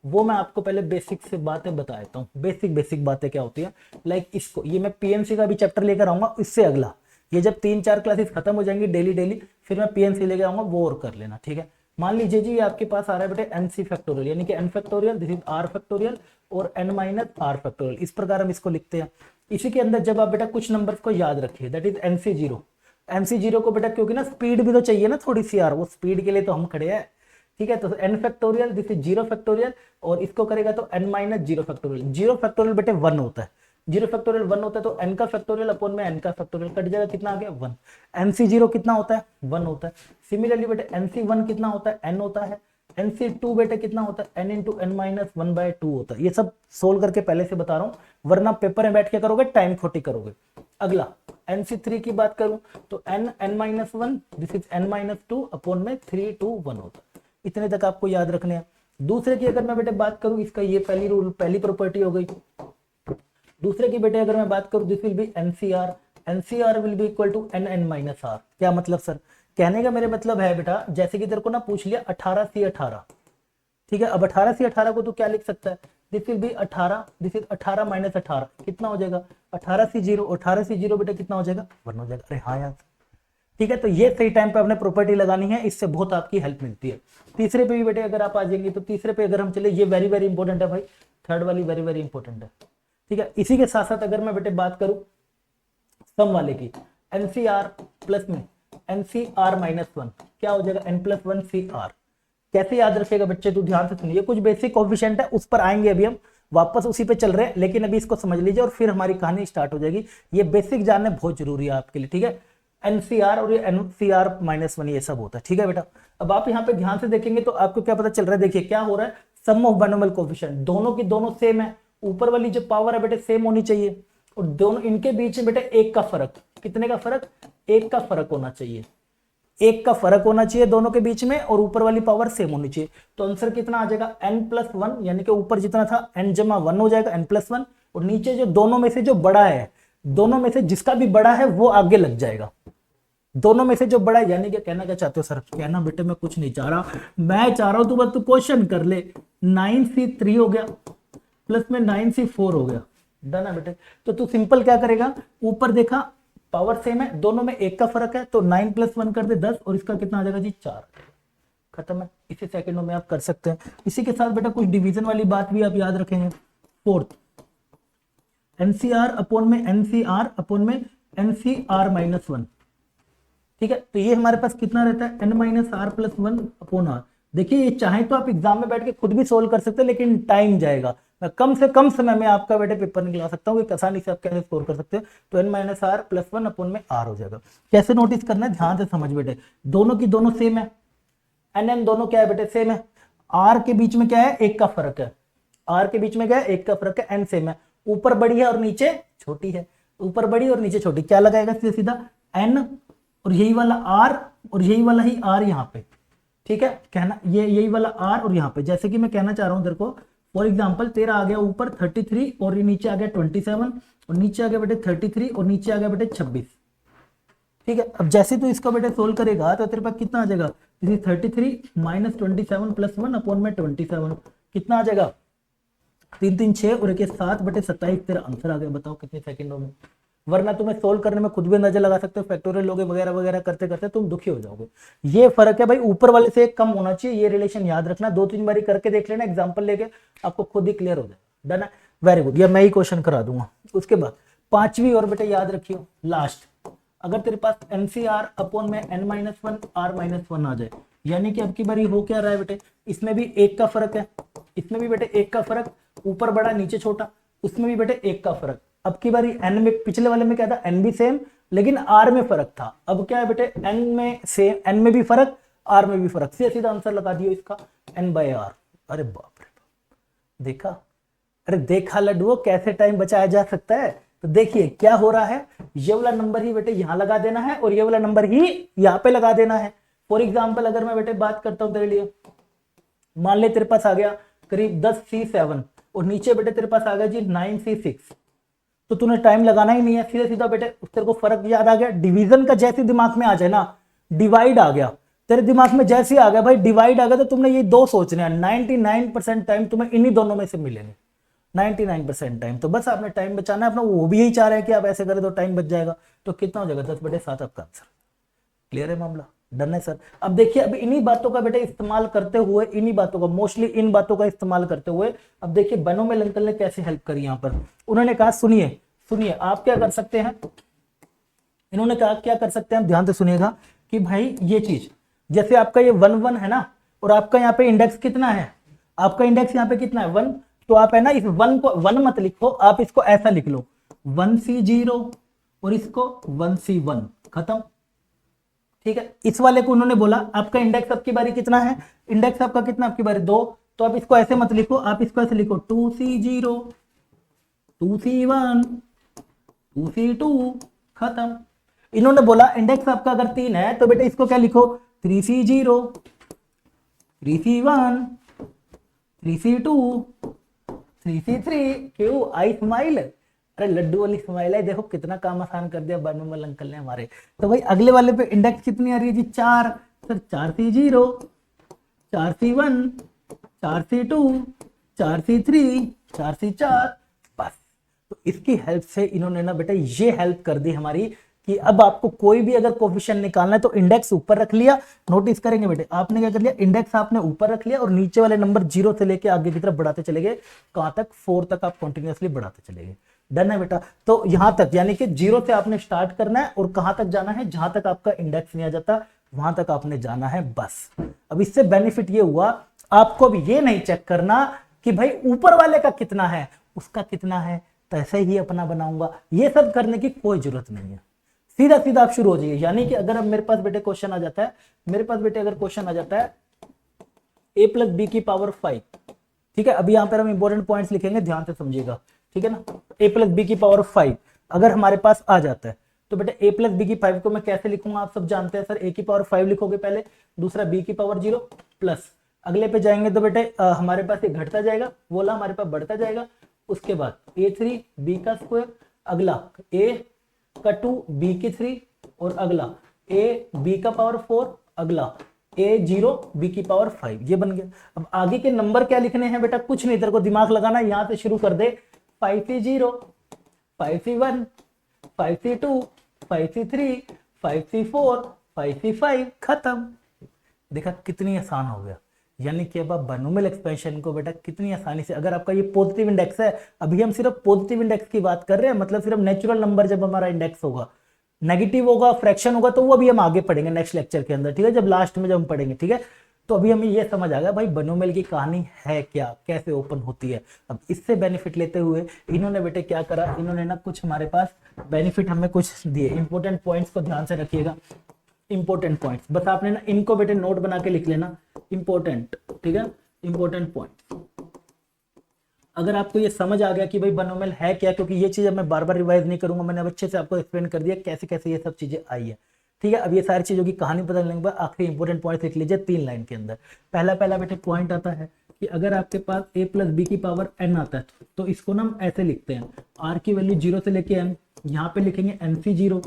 वो मैं आपको पहले बेसिक से बातें बता देता हूँ। बेसिक बातें क्या होती है, लाइक इसको, ये मैं पीएमसी का भी चैप्टर लेकर आऊंगा, इससे अगला ये जब 3-4 क्लासेस खत्म हो जाएंगी डेली, फिर मैं पीएमसी लेकर आऊंगा, वो और कर लेना। ठीक है, मान लीजिए जी आपके पास आ रहा है बेटे एनसी फैक्टोरियल, यानी कि N factorial, this is R factorial और एन माइनस आर फैक्टोरियल, इस प्रकार हम इसको लिखते हैं। इसी के अंदर जब आप बेटा कुछ नंबर्स को याद रखिए, that is NC zero. NC zero को बेटा क्योंकि ना स्पीड भी तो चाहिए ना थोड़ी सी यार, वो स्पीड के लिए तो हम खड़े हैं। ठीक है, तो N factorial, this is zero factorial, और इसको करेगा तो N minus zero factorial. Zero factorial बेटे 1 होता है, जीरो फैक्टोरियल 1 होता है, तो n का फैक्टोरियल अपॉन में n का फैक्टोरियल कट जाएगा, कितना आ गया 1। nc0 कितना होता है 1 होता है। सिमिलरली बेटे nc1 कितना होता है n होता है। NC2 बेटे कितना होता है, n इंटू एन माइनस 1/2 होता है। ये सब सोल्व करके पहले से बता रहा हूँ, वरना पेपर में बैठ के करोगे टाइम खोटी करोगे। अगला NC3 की बात करूं तो n-1 this is n-2 upon में 3 2 1 होता है। इतने तक आपको याद रखने हैं। दूसरे की अगर मैं बेटे बात करूं, इसका ये पहली रूल पहली प्रॉपर्टी हो गई। दूसरे की बेटे अगर मैं बात करूं, this will be NCR will be equal to n-r। क्या मतलब सर, कहने का मेरे मतलब है बेटा, जैसे कि तेरे को ना पूछ लिया 18C18, ठीक है, अब 18C18 को तू क्या लिख सकता है, this will B 18, this is 18 minus 18 कितना हो जाएगा 18C0, 18C0 बेटा कितना हो जाएगा 1 हो जाएगा। अरे हाँ यार, ठीक है, तो ये सही टाइम पे आपने प्रॉपर्टी लगानी है, इससे बहुत आपकी हेल्प मिलती है। तीसरे पे भी बेटे अगर आप आ जाएंगे तो तीसरे पे अगर हम चले, ये वेरी वेरी इंपॉर्टेंट है भाई, थर्ड वाली वेरी वेरी इंपॉर्टेंट है, ठीक है। इसी के साथ साथ अगर मैं बेटे बात करूं सम वाले की, NCR प्लस में NCR-1 क्या हो जाएगा n+1CR। कैसे याद रखेगा बच्चे, तू ध्यान से सुनिए, कुछ बेसिक कोएफिशिएंट है उस पर आएंगे, अभी हम वापस उसी पे चल रहे हैं, लेकिन अभी इसको समझ लीजिए और फिर हमारी कहानी स्टार्ट हो जाएगी। ये बेसिक जानना बहुत जरूरी है आपके लिए, ठीक है। NCR और ये NCR-1 ये सब होता है, ठीक है बेटा। अब आप यहाँ पे ध्यान से देखेंगे तो आपको क्या पता चल रहा है, देखिए क्या हो रहा है, सम ऑफ बाइनोमियल कोएफिशिएंट, दोनों की दोनों सेम है, ऊपर वाली जो पावर है बेटे सेम होनी चाहिए, और दोनों इनके बीच में बेटे एक का फर्क, कितने का फर्क, एक का फर्क होना चाहिए, एक का फर्क होना चाहिए दोनों के बीच में, और ऊपर वाली पावर सेम होनी चाहिए। तो आंसर कितना आ जाएगा n+1, यानी कि ऊपर जितना था n-1 हो जाएगा n+1, और नीचे जो दोनों में से जो बड़ा है, दोनों में से जिसका भी बड़ा है वो आगे लग जाएगा, दोनों में से जो बड़ा है। यानी कि कहना क्या चाहते हो सर, कहना बेटे मैं कुछ नहीं चाह रहा, मैं चाह रहा हूं तू बस तू क्वेश्चन कर ले, 9C3 हो गया प्लस में 9C4 हो गया, डन है बेटे। तो तू सिंपल क्या करेगा, ऊपर देखा पावर सेम है, दोनों में एक का फर्क है, तो 9+1 कर दे 10, और इसका कितना आ जाएगा जी 4, खत्म है। इसी सेकंडों में आप कर सकते हैं। इसी के साथ बेटा कुछ डिवीजन वाली बात भी आप याद रखेंगे। फोर्थ NCR अपॉन में NCR अपॉन में NCR-1, ठीक है। तो ये हमारे पास कितना रहता है n-r+1 अपॉन r। देखिए ये चाहे तो आप एग्जाम में बैठ के खुद भी सोल्व कर सकते हैं, लेकिन टाइम जाएगा, मैं कम से कम समय में आपका बेटे पेपर निकला सकता हूँ, आसानी से आप कैसे स्कोर कर सकते हैं। तो n-r+1 अपॉन में r हो जाएगा। कैसे नोटिस करना है, ध्यान से समझ बेटे, दोनों की दोनों सेम है, n दोनों क्या है बेटे सेम है, r के बीच में क्या है एक का फर्क है, r के बीच में क्या है एक का फर्क है, n सेम है, ऊपर बड़ी है और नीचे छोटी है, ऊपर बड़ी और नीचे छोटी, क्या लगाएगा सीधा सीधा n, और यही वाला r और यही वाला ही r यहाँ पे, ठीक है, कहना ये यही वाला r और यहाँ पे, जैसे कि मैं कहना चाह रहा हूँ तेरे को, फॉर एग्जांपल तेरा आ गया ऊपर 33 और ये नीचे आ गया 27, और नीचे आ गया बेटे 33 और नीचे आ गया बेटे 26, ठीक है। अब जैसे तू इसका बेटे सोल्व करेगा तो तेरे पास कितना आ जाएगा, 33 माइनस 27 प्लस 1 अपॉन में 27, कितना आ जाएगा 3 3 6 और 1 7 बटे 27, तेरा आंसर आ गया। बताओ कितने सेकंडों में, वरना तुम्हें सोल्व करने में खुद भी नजर लगा सकते हो, फैक्टोरियल लोगे वगैरह वगैरह करते करते तुम दुखी हो जाओगे। ये फर्क है भाई, ऊपर वाले से कम होना चाहिए, ये रिलेशन याद रखना, 2-3 बारी करके देख लेना, एग्जांपल लेके आपको खुद ही क्लियर हो जाएगा, डन है, वेरी गुड। या मैं ही क्वेश्चन करा दूंगा। उसके बाद पांचवी और बेटे याद रखियो लास्ट, अगर तेरे पास NCR अपॉन में n-1 r-1 आ जाए, यानी कि अब की बारी हो क्या रहा है बेटे, इसमें भी एक का फर्क है, इसमें भी बेटे एक का फर्क, ऊपर बड़ा नीचे छोटा, उसमें भी बेटे एक का फर्क। अब की बारी n में, पिछले वाले में क्या था n भी सेम लेकिन r में फर्क था, अब क्या है बेटे n में सेम, n में भी फर्क r में भी फर्क, सीधा आंसर लगा दियो इसका n/r। अरे बाप रे बाप, देखा, अरे देखा लड्डुओ कैसे टाइम बचाया जा सकता है। तो देखिए क्या हो रहा है, ये वाला नंबर ही बेटे यहां लगा देना है और ये वाला नंबर ही यहाँ पे लगा देना है। फॉर एग्जाम्पल अगर मैं बेटे बात करता हूं तेरे लिए, मान ले तेरे पास आ गया करीब 10C7 और नीचे बेटे तेरे पास आ गया जी 9C6, तो तूने टाइम लगाना ही नहीं है, सीधा सीधा बेटे तेरे को फर्क याद आ गया। डिवीजन का जैसे दिमाग में आ जाए ना, डिवाइड आ गया तेरे दिमाग में, जैसे आ गया भाई डिवाइड आ गया, तो तुमने ये दो सोचने हैं, 99% टाइम तुम्हें इन्हीं दोनों में से मिलेंगे, 99% टाइम। तो बस आपने टाइम बचाना है अपना, वो भी यही चाह रहे हैं कि आप ऐसे करें तो टाइम बच जाएगा। तो कितना हो जाएगा 10/7 आपका आंसर। क्लियर है मामला, डन है सर। अब देखिए अब इन्हीं बातों का बेटे इस्तेमाल करते हुए, इन्हीं बातों का मोस्टली इन बातों का इस्तेमाल करते हुए, अब देखिए बनोमेल अंकल ने कैसे हेल्प करी यहाँ पर। उन्होंने कहा सुनिए सुनिए आप क्या कर सकते हैं, इन्होंने कहा क्या कर सकते हैं, ध्यान से सुनिएगा कि भाई ये चीज जैसे आपका ये 1 1 है ना, और आपका यहाँ पे इंडेक्स कितना है, आपका इंडेक्स यहाँ पे कितना है 1, तो आप है ना इस 1 को 1 मत लिखो, आप इसको ऐसा लिख लो 1C0 और इसको 1C1, खत्म। ठीक है। इस वाले को उन्होंने बोला आपका इंडेक्स अब की बारी कितना है, इंडेक्स आपका कितना आपकी बारी 2, तो आप इसको ऐसे मत लिखो, आप इसको ऐसे लिखो 2C0 2C1 2C2 खत्म। इन्होंने बोला इंडेक्स आपका अगर 3 है तो बेटा इसको क्या लिखो 3C0 3C1 3C2 3C3। क्यों आई स्माइल, अरे लड्डू वाली स्माइल है, देखो कितना काम आसान कर दिया बनूमल अंकल ने हमारे। तो भाई अगले वाले पे इंडेक्स कितनी आ रही है जी 4, sir 4C0 4C1 4C2 4C3 4C4 बस। तो इसकी हेल्प से इन्होंने ना बेटा ये हेल्प कर दी हमारी कि अब आपको कोई भी अगर कोफिशिएंट निकालना है तो इंडेक्स ऊपर रख लिया, नोटिस करेंगे बेटे आपने क्या कर लिया, इंडेक्स आपने ऊपर रख लिया और नीचे वाले नंबर 0 से लेके आगे की तरफ बढ़ाते चले गए, कहां तक 4 तक आप कंटिन्यूअसली बढ़ाते चले गए। डन है बेटा। तो यहां तक यानी कि 0 से आपने स्टार्ट करना है और कहां तक जाना है, जहां तक आपका इंडेक्स नहीं आ जाता वहां तक आपने जाना है बस। अब इससे बेनिफिट ये हुआ आपको भी ये नहीं चेक करना कि भाई ऊपर वाले का कितना है उसका कितना है, तो ऐसे ही अपना बनाऊंगा, ये सब करने की कोई जरूरत नहीं है, सीधा सीधा आप शुरू हो जाइए। यानी कि अगर अब मेरे पास बेटे क्वेश्चन आ जाता है, मेरे पास बेटे अगर क्वेश्चन आ जाता है a+b⁵, ठीक है। अभी यहां पर हम इंपॉर्टेंट पॉइंट्स लिखेंगे, ध्यान से समझिएगा, ठीक है ना। a+b⁵ अगर हमारे पास आ जाता है तो बेटे a+b⁵ को मैं कैसे लिखूंगा आप सब जानते हैं, सर a⁵ लिखोगे पहले, दूसरा b⁵0 प्लस, अगले पे जाएंगे तो बेटे हमारे पास ये घटता जाएगा, बोला हमारे पास बढ़ता जाएगा, उसके बाद a3 b², अगला a² b3 और अगला ab⁴, अगला a0 b⁵, ये बन गया। अब आगे के नंबर क्या लिखने हैं बेटा, कुछ नहीं, तेरे को दिमाग लगाना, यहां से शुरू कर दे 5C0 5C1 5C2 5C3 5C4 5C5 खत्म। देखा कितनी आसान हो गया। यानी कि अब आप बायनोमियल एक्सपेंशन को बेटा कितनी आसानी से, अगर आपका ये पॉजिटिव इंडेक्स है, अभी हम सिर्फ पॉजिटिव इंडेक्स की बात कर रहे हैं, मतलब सिर्फ नेचुरल नंबर जब हमारा इंडेक्स होगा, नेगेटिव होगा फ्रैक्शन होगा तो वो अभी हम आगे पढ़ेंगे नेक्स्ट लेक्चर के अंदर, ठीक है, जब लास्ट में जब हम पढ़ेंगे, ठीक है। तो अभी हमें ये समझ आ गया भाई बायनोमियल की कहानी है क्या, कैसे ओपन होती है। अब इससे बेनिफिट लेते हुए इन्होंने बेटे क्या करा, इन्होंने ना कुछ हमारे पास बेनिफिट हमें कुछ दिए। इंपॉर्टेंट पॉइंट्स को ध्यान से रखिएगा, इंपॉर्टेंट पॉइंट्स बस आपने ना इनको बेटे नोट बना के लिख लेना, इंपॉर्टेंट, ठीक है, इंपॉर्टेंट पॉइंट। अगर आपको ये समझ आ गया कि भाई बायनोमियल है क्या, क्योंकि ये चीज अब मैं बार बार रिवाइज नहीं करूंगा, मैंने अब अच्छे से आपको एक्सप्लेन कर दिया कैसे कैसे ये सब चीजें आई है, ठीक है। अब ये सारी चीजों की कहानी पता लगने के बाद आखिरी इंपॉर्टेंट पॉइंट लिख लीजिए 3 लाइन के अंदर। पहला बेटे पॉइंट आता है कि अगर आपके पास a+b⁴n आता है तो इसको ना हम ऐसे लिखते हैं, r की वैल्यू 0 से लेके n, यहाँ पे लिखेंगे nc0।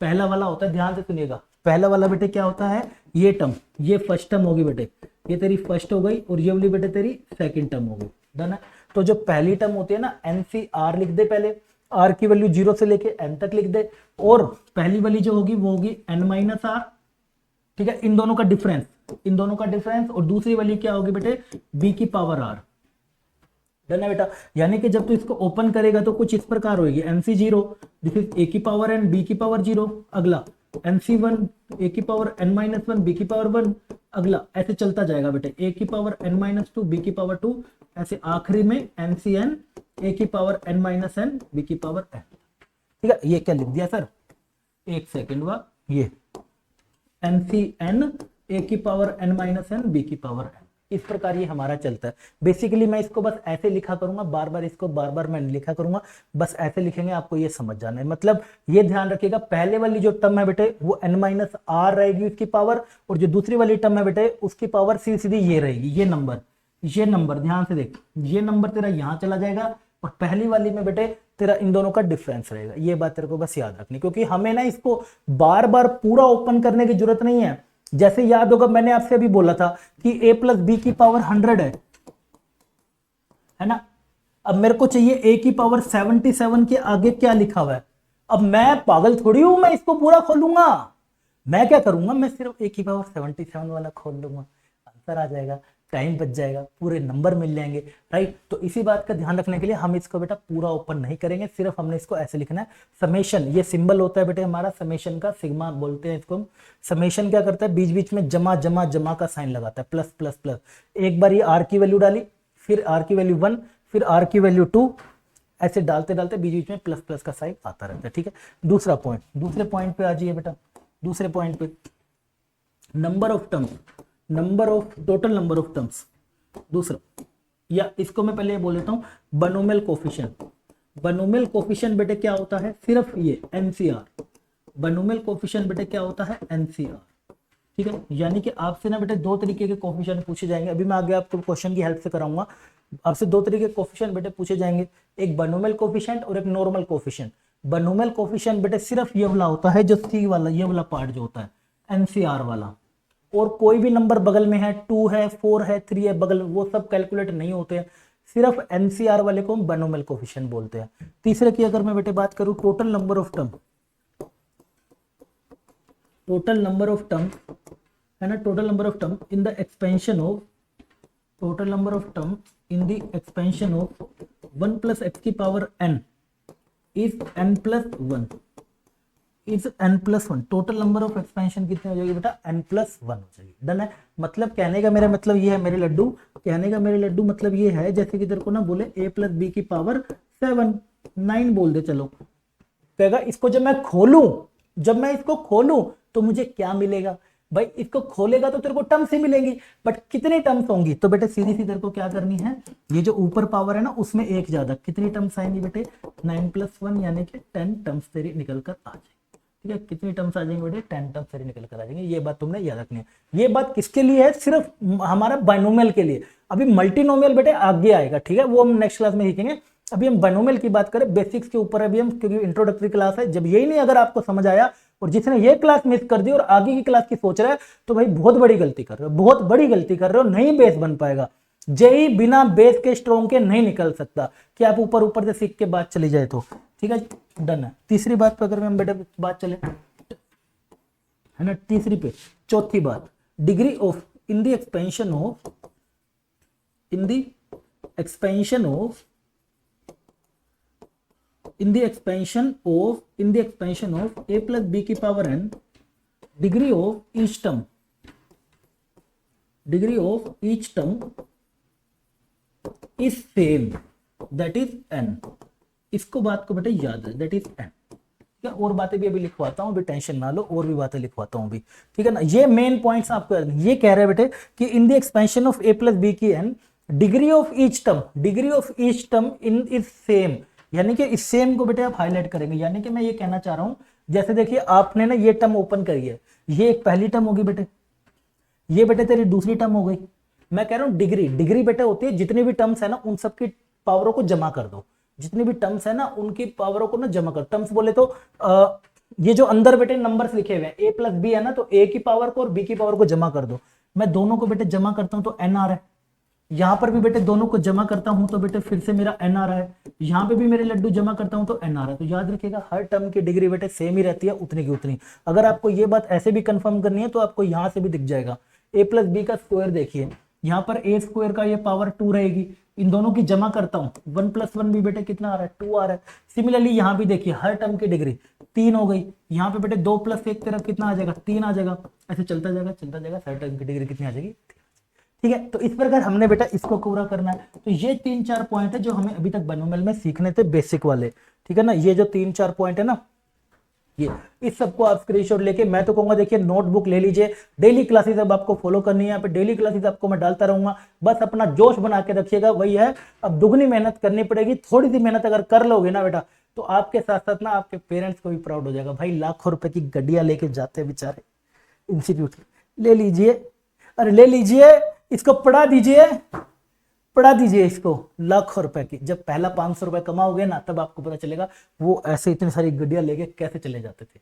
पहला वाला होता है, ध्यान से सुनिएगा, पहला वाला बेटे क्या होता है, ये टर्म, ये फर्स्ट टर्म होगी बेटे, ये तेरी फर्स्ट हो गई और ये वाली बेटे तेरी सेकंड टर्म होगी। डन है। तो जो पहली टर्म होती है ना NCR लिख दे, पहले r की वैल्यू 0 से लेके n तक लिख दे, और पहली वाली जो होगी वो होगी n-r, ठीक है, इन दोनों का डिफरेंस, इन दोनों का डिफरेंस, और दूसरी वाली क्या होगी बेटे b⁴r। डन है बेटा। यानी कि जब तू इसको ओपन करेगा तो कुछ इस प्रकार होगी, nc0 this is a⁴n b⁴0, अगला nc1 a⁴n-1 b⁴1, अगला ऐसे चलता जाएगा बेटे a⁴n-2 b⁴2, ऐसे आखिरी में ncn a⁴n-n b⁴n। ठीक है, ये क्या लिख दिया सर, एक सेकंड हुआ, ये ncn a⁴n-n b⁴n, इस प्रकार ये हमारा चलता है। बेसिकली मैं इसको बस ऐसे लिखा करूंगा, बार बार इसको बार बार मैं नहीं लिखा करूंगा, बस ऐसे लिखेंगे, आपको ये समझ जाना है। मतलब ये ध्यान रखिएगा, पहले वाली जो टर्म है बेटे वो n-r रहेगी उसकी पावर, और जो दूसरी वाली टर्म है बेटे उसकी पावर सीधी ये रहेगी, ये नंबर ध्यान से देख, ये नंबर तेरा यहाँ चला जाएगा, और पहली वाली में बेटे तेरा इन दोनों का डिफरेंस रहेगा। ये बात तेरे को बस याद रखनी, क्योंकि हमें ना इसको बार बार पूरा ओपन करने की जरूरत नहीं है। जैसे याद होगा मैंने आपसे अभी बोला था कि a+b⁴ 100 है ना। अब मेरे को चाहिए a⁴77 के आगे क्या लिखा हुआ है। अब मैं पागल थोड़ी हूं, मैं इसको पूरा खोलूंगा। मैं क्या करूंगा, मैं सिर्फ a⁴77 वाला खोल लूंगा, आंसर आ जाएगा, टाइम बच जाएगा, पूरे नंबर मिल जाएंगे, राइट। तो इसी बात का ध्यान रखने के लिए हम इसको बेटा पूरा ओपन नहीं करेंगे, सिर्फ हमने इसको ऐसे लिखना है। समेशन, ये सिंबल होता है बेटे हमारा समेशन का, सिग्मा बोलते हैं इसको। समेशन क्या करता है, बीच बीच में जमा जमा जमा का साइन लगाता है, प्लस प्लस प्लस। एक बार ये r की वैल्यू डाली, फिर r की वैल्यू 1, फिर r की वैल्यू 2, ऐसे डालते डालते बीच बीच में प्लस प्लस का साइन आता रहता है, ठीक है। दूसरा पॉइंट, दूसरे पॉइंट पे आ जाइए बेटा, दूसरे पॉइंट पे number of terms, total number of terms. दूसरा, या इसको मैं पहले ये बोल देता हूँ बाइनोमियल कोफिशिएंट। बाइनोमियल कोफिशिएंट बेटे क्या होता है, सिर्फ ये एनसीआर। बाइनोमियल कोफिशिएंट बेटे क्या होता है, एनसीआर। ठीक है, यानी कि आपसे ना बेटे दो तरीके के कोफिशिएंट पूछे जाएंगे। अभी मैं आगे आपको क्वेश्चन की हेल्प से कराऊंगा। आपसे दो तरीके के कोफिशिएंट बेटे पूछे जाएंगे, एक बाइनोमियल कोफिशिएंट और एक नॉर्मल कोफिशिएंट। बाइनोमियल कोफिशिएंट बेटे सिर्फ ये वाला होता है, जो सी वाला, ये वाला पार्ट जो होता है एनसीआर वाला। और कोई भी नंबर बगल में है, 2 है, 4 है, 3 है बगल, वो सब कैलकुलेट नहीं होते हैं। सिर्फ एनसीआर वाले को हम बाइनोमियल कोफिशिएंट बोलते हैं। तीसरे की अगर मैं बेटे बात करूं, total number of term, total number of term है ना, total number of term in the expansion of, total number of term in the expansion of 1 + x की power n is n + 1, is n+1। Total number of expansion कितनी हो जाएगी बेटा, n+1 हो जाएगी। Done है। मतलब कहने का मेरा मतलब ये है मेरे लड्डू, कहने का मेरे लड्डू मतलब ये है, जैसे कि तेरे को ना बोले a + b की पावर 7, 9 बोल दे, चलो कहेगा इसको जब मैं खोलूं, जब मैं इसको खोलूं तो मुझे क्या मिलेगा भाई, इसको खोलेगा तो तेरे को टर्म्स ही मिलेंगी, बट कितनी टर्म्स होंगी, तो बेटे सीधी सी तेरे को क्या करनी है, ये जो ऊपर पावर है ना उसमें एक ज्यादा, कितनी टर्म्स आएंगी बेटे, 9 + 1 यानी कि 10 टर्म्स तेरी निकल कर आ जाएगी। ठीक है, कितनी टर्म्स आ जाएंगे बेटे, 10 टर्म्स तेरी निकल कर आ जाएंगे। ये बात तुमने याद रखनी है। ये बात किसके लिए है, सिर्फ हमारा बाइनोमियल के लिए। अभी मल्टीनोमियल बेटे आगे आएगा, ठीक है, वो हम नेक्स्ट क्लास में सीखेंगे। अभी हम बाइनोमियल की बात करें, बेसिक्स के ऊपर अभी हम, क्योंकि इंट्रोडक्टरी क्लास है। जब यही नहीं अगर आपको समझ आया और जिसने ये क्लास मिस कर दी और आगे की क्लास की सोच रहा है, तो भाई बहुत बड़ी गलती कर रहे हो, बहुत बड़ी गलती कर रहे हो। नहीं बेस बन पाएगा, जेई बिना बेस के स्ट्रॉन्ग के नहीं निकल सकता कि आप ऊपर ऊपर से सीख के बात चली जाए तो। ठीक है, डन है। तीसरी बात पर अगर हम बेटा बात चले, है ना, तीसरी पे चौथी बात, degree of in the expansion of, in the expansion of, in the expansion of a plus b की power n, degree of each term is same, that is n। इसको बात को बेटे याद है, that is n। ठीक है, और बातें भी अभी लिखवाता हूँ, अभी टेंशन ना लो, और भी बातें लिखवाता हूँ अभी। ठीक है ना, ये मेन पॉइंट्स आपको ये कह रहे हैं बेटे कि in the expansion of a plus b की n, degree of each term in is same, यानी कि इस सेम को बेटे आप हाईलाइट करेंगे। यानी कि मैं ये कहना चाह रहा हूं, जैसे देखिए आपने ना ये टर्म ओपन करी है, ये एक पहली टर्म होगी बेटे, ये बेटे तेरी दूसरी टर्म हो गई। मैं कह रहा हूं डिग्री बेटे होती है जितनी भी टर्म्स है ना उन सबकी पावरों को जमा कर दो, जितनी भी टर्म्स है ना उनकी पावरों को ना जमा कर। टर्म्स बोले तो ये जो अंदर बेटे नंबर्स लिखे हुए हैं a + b है ना, तो a की पावर को और b की पावर को जमा कर दो। मैं दोनों को बेटे जमा करता हूं तो n आ रहा है, यहां पर भी बेटे दोनों को जमा करता हूं तो बेटे फिर से मेरा n आ रहा है, यहां पे भी मेरे लड्डू जमा करता हूं तो n आ रहा है। तो याद रखिएगा हर टर्म की डिग्री बेटे सेम ही रहती है, उतनी की उतनी। अगर आपको ये बात ऐसे भी कंफर्म करनी है तो आपको यहां से भी दिख जाएगा, a + b का स्क्वायर देखिए, यहाँ पर a² का ये पावर 2 रहेगी, इन दोनों की जमा करता हूँ, 1 + 1 भी बेटे कितना आ रहा है, 2 आ रहा है। सिमिलरली यहाँ भी देखिए हर टर्म की डिग्री 3 हो गई, यहाँ पे बेटे 2 + 1 तरफ कितना आ जाएगा, 3 आ जाएगा। ऐसे चलता जाएगा, हर टर्म की डिग्री कितनी आ जाएगी। ठीक है, तो इस प्रकार हमने बेटा इसको पूरा करना है। तो ये 3-4 पॉइंट है जो हमें अभी तक बाइनोमियल में सीखने थे, बेसिक वाले। ठीक है ना, ये जो 3-4 पॉइंट है ना, ये इस सबको आप स्क्रीनशॉट लेके, मैं तो कहूंगा देखिए नोटबुक ले लीजिए, डेली क्लासेस अब आपको फॉलो करनी है। यहाँ पे डेली क्लासेस आपको मैं डालता रहूंगा, बस अपना जोश बना के रखिएगा। वही है, अब दुगनी मेहनत करनी पड़ेगी। थोड़ी सी मेहनत अगर कर लोगे ना बेटा, तो आपके साथ साथ ना आपके पेरेंट्स को भी प्राउड हो जाएगा। भाई लाखों रुपए की गड्डियां लेके जाते हैं बेचारे इंस्टीट्यूट, ले लीजिए, अरे ले लीजिए, इसको पढ़ा दीजिए इसको लाखों रुपए की। जब पहला 500 रुपए कमाओगे ना, तब आपको पता चलेगा वो ऐसे इतनी सारी गड्डियां लेके कैसे चले जाते थे।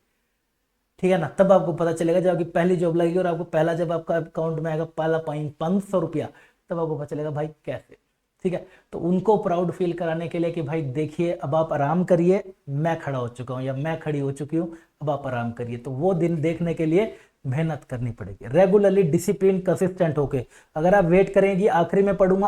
ठीक है ना, तब आपको पता चलेगा जब आपकी पहली जॉब लगेगी और आपको पहला जब आपका अकाउंट में आएगा पहला 500 रुपया, तब आपको पता चलेगा भाई कैसे। ठीक है, तो उनको प्राउड फील कराने के लिए कि भाई देखिए अब आप आराम करिए, मैं खड़ा हो चुका हूँ या मैं खड़ी हो चुकी हूँ, अब आप आराम करिए। तो वो दिन देखने के लिए मेहनत करनी पड़ेगी, रेगुलरली डिसिप्लिन कंसिस्टेंट होके। अगर आप वेट करेंगे आखिरी में पढ़ूंगा,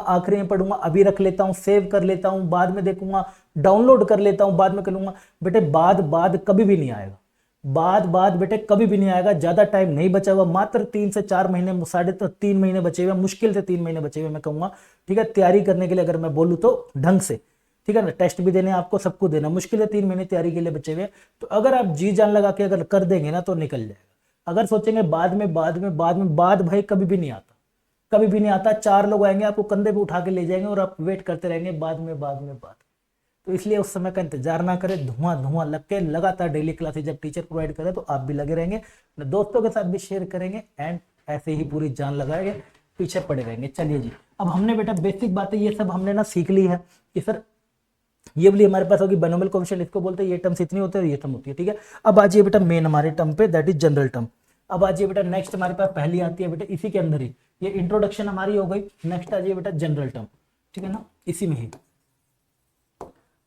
अभी रख लेता हूँ, सेव कर लेता हूँ, बाद में देखूंगा, डाउनलोड कर लेता हूँ, बाद में कर लूंगा, बेटे बाद कभी भी नहीं आएगा। बाद बेटे कभी भी नहीं आएगा। ज्यादा टाइम नहीं बचा हुआ, मात्र 3 से 4 महीने, 3.5 महीने बचे हुए, मुश्किल से 3 महीने बचे हुए मैं कहूंगा। ठीक है, तैयारी करने के लिए अगर मैं बोलूँ तो ढंग से। ठीक है ना, टेस्ट भी देने आपको, सब कुछ देना, मुश्किल है 3 महीने तैयारी के लिए बचे हुए। तो अगर आप जी जान लगा के अगर कर देंगे ना तो निकल जाएगा। अगर सोचेंगे बाद में बाद भाई कभी भी नहीं आता, कभी भी नहीं आता। 4 लोग आएंगे आपको कंधे पे उठा के ले जाएंगे और आप वेट करते रहेंगे बाद। तो इसलिए उस समय का इंतजार ना करें, धुआं लग के लगातार डेली क्लासेस जब टीचर प्रोवाइड करे तो आप भी लगे रहेंगे, अपने दोस्तों के साथ भी शेयर करेंगे एंड ऐसे ही पूरी जान लगाएंगे, पीछे पड़े रहेंगे। चलिए जी, अब हमने बेटा बेसिक बातें ये सब हमने ना सीख ली है कि सर ये वाली हमारे पास होगी बाइनोमियल कोएफिशिएंट, इसको बोलते हैं, ये टर्म्स इतनी होती है और ये टर्म होती है, ठीक है। अब आ जाइए बेटा मेन हमारे टर्म पे, दैट इज जनरल टर्म। अब आ जाइए बेटा नेक्स्ट हमारे पास पहली आती है बेटा इसी के अंदर ही, ये इंट्रोडक्शन हमारी हो गई। नेक्स्ट आ जाइए बेटा जनरल टर्म, ठीक है ना, इसी में ही।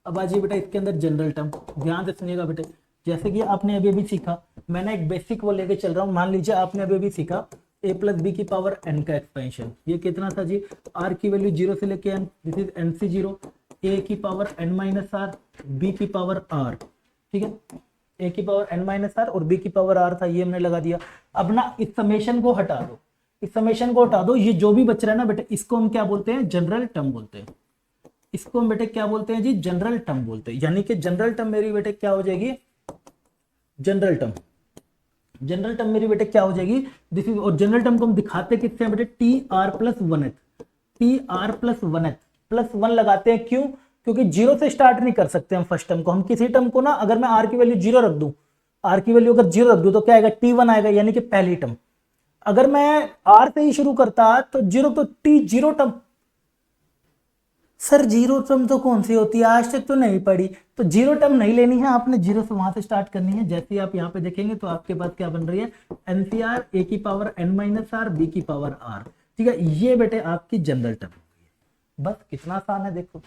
अब आ जाइए बेटा इसके अंदर जनरल टर्म, ध्यान से सुनिएगा बेटे। जैसे कि आपने अभी सीखा, मैंने एक बेसिक वो लेके चल रहा हूँ। मान लीजिए आपने अभी सीखा a प्लस बी की पावर n का एक्सपेंशन, ये कितना था जी, r की वैल्यू 0 से लेके n, this is nc0, a की power n minus r, b की पावर r, ठीक है, a की पावर n माइनस r और b की पावर r था, ये हमने लगा दिया। अब ना इस समेशन को हटा दो, इस समेशन को हटा दो, ये जो भी बच रहा है ना बेटे इसको हम क्या बोलते हैं, जनरल टर्म बोलते हैं। इसको हम बेटे क्या बोलते हैं जी, जनरल टर्म बोलते हैं। यानी कि जनरल टर्म मेरी बेटे क्या हो जाएगी, जनरल टर्म, जनरल टर्म मेरी बेटे क्या हो जाएगी, दिस इज, और जनरल टर्म को हम दिखाते किससे हैं बेटे, टी आर प्लस वन एथ, टी आर प्लस वन एथ प्लस वन लगाते हैं, क्यों, क्योंकि जीरो से स्टार्ट नहीं कर सकते हम फर्स्ट टर्म को। हम किसी टर्म को ना अगर मैं आर की वैल्यू जीरो रख दूं, आर की वैल्यू अगर जीरो रख दूं तो क्या आएगा, टी वन आएगा, यानी कि पहली टर्म। अगर मैं आर से ही शुरू करता तो जीरो, तो T zero term. Sir zero term तो कौन सी होती है, आज तक तो नहीं पढ़ी। तो जीरो टर्म नहीं लेनी है आपने, जीरो से वहां से स्टार्ट करनी है। जैसे ही आप यहाँ पे देखेंगे तो आपके पास क्या बन रही है, एनसीआर, ए की power N minus R, B की पावर आर, ठीक है। ये बेटे आपकी जनरल टर्म है। बस कितना आसान है, देखो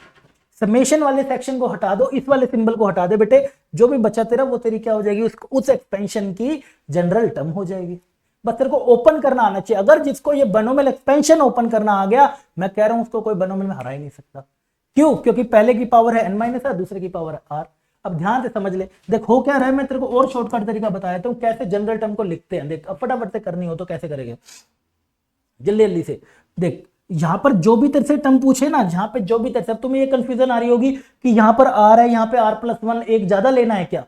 समेशन वाले सेक्शन को हटा दो, इस वाले सिंबल को हटा दे बेटे, जो भी बचा तेरा वो तेरी क्या हो जाएगी, उस एक्सपेंशन की जनरल टर्म हो जाएगी। बस तेरे को ओपन करना आना चाहिए। अगर जिसको ये बाइनोमियल एक्सपेंशन ओपन करना आ गया, मैं कह रहा हूं उसको कोई बाइनोमियल में हरा ही नहीं सकता। क्यों, क्योंकि पहले की पावर है n माइनस आर, दूसरे की पावर है r। अब ध्यान से समझ ले, देख हो क्या रहा है, मैं तेरे को और शॉर्टकट तरीका बताया हूं कैसे जनरल टर्म को लिखते हैं। देख अब फटाफट से करनी हो तो कैसे करेंगे, जल्दी जल्दी से देख। यहां पर जो भी तेरे से टर्म पूछे ना, जहां पे जो भी तेरे से, अब तुम्हें ये कंफ्यूजन आ रही होगी कि यहां पर r है, यहां पे r प्लस वन एक ज्यादा लेना है क्या।